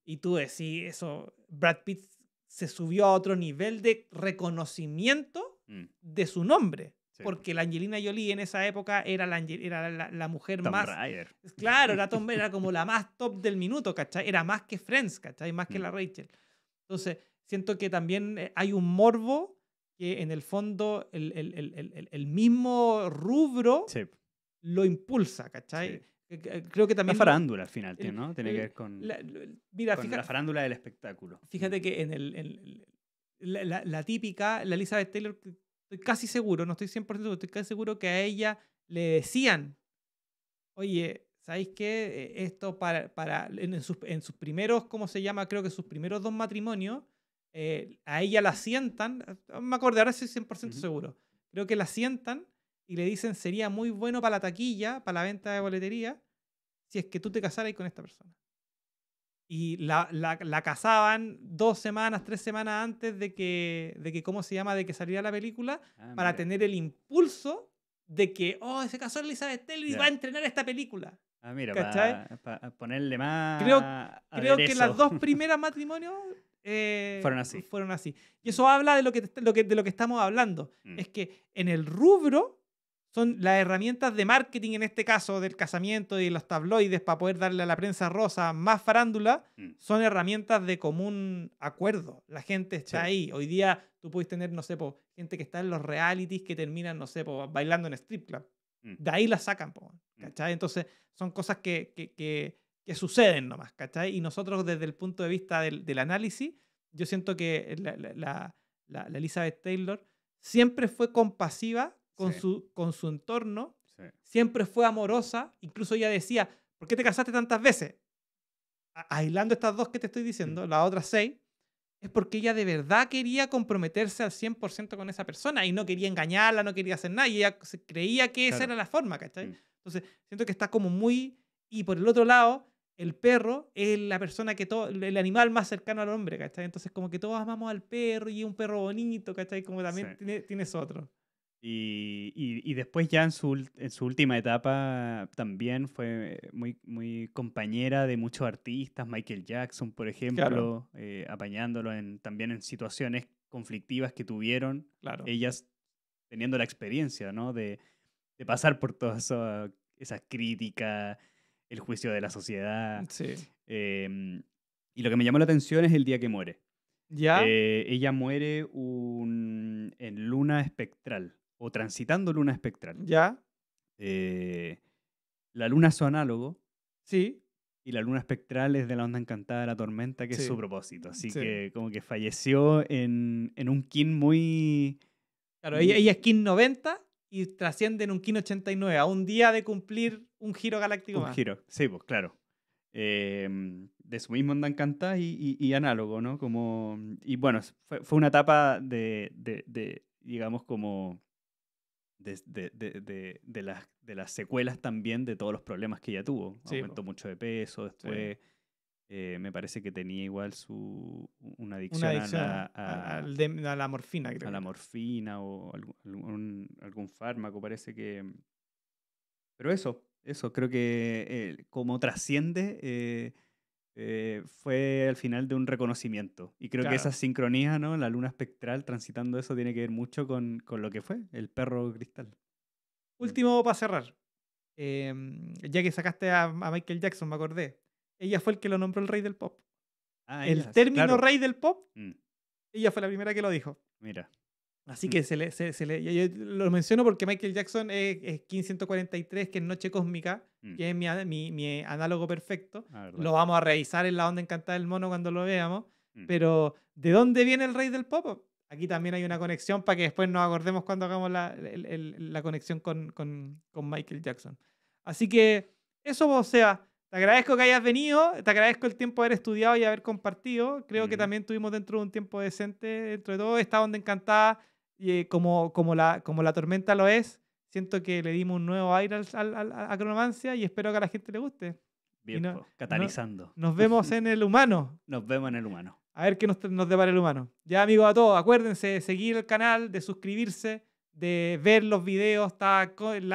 Y tú decís, eso, Brad Pitt se subió a otro nivel de reconocimiento de su nombre. Sí. porque la Angelina Jolie en esa época era la mujer Tomb más... Raider. Claro, era como la más top del minuto, ¿cachai? Era más que Friends, ¿cachai? Más que la Rachel. Entonces, siento que también hay un morbo que en el fondo el mismo rubro Sí. lo impulsa, ¿cachai? Sí. Creo que La también... farándula al final, el- ¿no? Tiene que ver con, mira, con la fíjate, farándula del espectáculo. fíjate que la típica, la Elizabeth Taylor, estoy casi seguro, no estoy 100% seguro, estoy casi seguro que a ella le decían, oye, ¿sabéis qué? Esto en sus primeros, ¿cómo se llama? Creo que sus primeros 2 matrimonios, a ella la sientan, me acordé, ahora estoy 100% Ujú. seguro, creo que la sientan y le dicen, sería muy bueno para la taquilla, para la venta de boletería, si es que tú te casaras con esta persona. Y la casaban 2 semanas, 3 semanas antes ¿cómo se llama? De que saliera la película, Ah, para mira. tener el impulso de que, oh, se casó Elizabeth Taylor y va a Ya. entrenar esta película. Ah, mira, ¿Cachai? para ponerle Creo, más creo que las aderezo. 2 primeras matrimonios Fueron así. fueron así. Y Mm. eso habla de lo que estamos hablando. Mm. Es que en el rubro son las herramientas de marketing, en este caso del casamiento y los tabloides, para poder darle a la prensa rosa más farándula, Mm. son herramientas de común acuerdo. La gente está Sí. ahí. Hoy día tú puedes tener, no sé, gente que está en los realities que terminan, no sé, bailando en strip club. Mm. De ahí la sacan, ¿cachai? Entonces son cosas que suceden nomás, ¿cachai? Y nosotros desde el punto de vista del análisis, yo siento que la Elizabeth Taylor siempre fue compasiva con, Sí. con su entorno, Sí. siempre fue amorosa, incluso ella decía, ¿por qué te casaste tantas veces? Aislando estas 2 que te estoy diciendo, las otras 6, es porque ella de verdad quería comprometerse al 100% con esa persona y no quería engañarla, no quería hacer nada, y ella creía que esa Claro. era la forma, ¿cachai? Mm. Entonces, siento que está como muy... Y por el otro lado, el perro es la persona el animal más cercano al hombre, ¿cachai? Entonces, como que todos amamos al perro y es un perro bonito, ¿cachai? Como también Sí. tiene eso otro. Y después ya en su última etapa también fue muy compañera de muchos artistas, Michael Jackson, por Claro, ejemplo, apañándolo también en situaciones conflictivas que tuvieron, claro. ellas teniendo la experiencia, ¿no? De pasar por todas esas críticas, el juicio de la sociedad. Sí. Y lo que me llamó la atención es el día que muere. ¿Ya? Ella muere en luna espectral, o transitando luna espectral. ¿Ya? La luna es su análogo, Sí. y la luna espectral es de la onda encantada de la tormenta, que es su Sí. propósito. Así Sí. que como que falleció en un kin muy... Claro, ella es Kin 90 y trasciende en un Kin 89, a un día de cumplir un giro galáctico Un más. giro, sí, pues claro. De su mismo onda encantada y análogo, ¿no? Y bueno, fue una etapa digamos, como de las secuelas también de todos los problemas que ella tuvo. Sí, Aumentó mucho de peso, sí. después me parece que tenía igual una Una adicción adicción a la morfina, creo a que la era. morfina o algún fármaco, parece que... Pero eso creo que como trasciende, fue al final de un reconocimiento. Y creo que esa Claro. sincronía, ¿no? La luna espectral transitando eso tiene que ver mucho con lo que fue el perro cristal. Mm. Último para cerrar. Ya que sacaste a Michael Jackson, me acordé. Ella fue el que lo nombró el rey del pop. Ah, El ella, término claro. rey del pop, Mm, ella fue la primera que lo dijo. mira. Así Mm, que yo lo menciono porque Michael Jackson es 1543, que es Noche Cósmica, mm, que es mi análogo perfecto. ah, verdad. Lo vamos a revisar en la onda encantada del mono cuando lo veamos. Mm, Pero, ¿de dónde viene el rey del pop? Aquí también hay una conexión para que después nos acordemos cuando hagamos la conexión con Michael Jackson. Así que eso, o sea, te agradezco que hayas venido, te agradezco el tiempo de haber estudiado y haber compartido. Creo que ujú. también tuvimos dentro de un tiempo decente, dentro de todo, esta onda encantada, y como la tormenta lo es, siento que le dimos un nuevo aire a Cronomancia y espero que a la gente le guste. Y Bien, pues, catalizando. nos vemos en el humano. Nos vemos en el humano. A ver qué nos depara el humano. Ya, amigos, a todos, acuérdense de seguir el canal, de suscribirse, de ver los videos.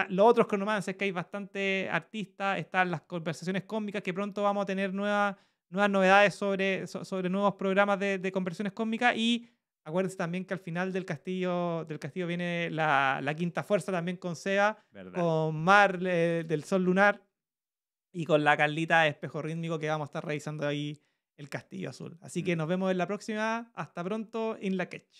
Los otros cronomances, que hay bastante artistas. Están las conversaciones cósmicas, que pronto vamos a tener nuevas novedades sobre nuevos programas de conversaciones cósmicas. Y Acuérdense también que al final del castillo viene la quinta fuerza también con Seba, ¿Verdad? con Mar del Sol Lunar y con la Carlita Espejo Rítmico, que vamos a estar revisando ahí el Castillo Azul. Así que nos vemos en la próxima. Hasta pronto, In La Ketch.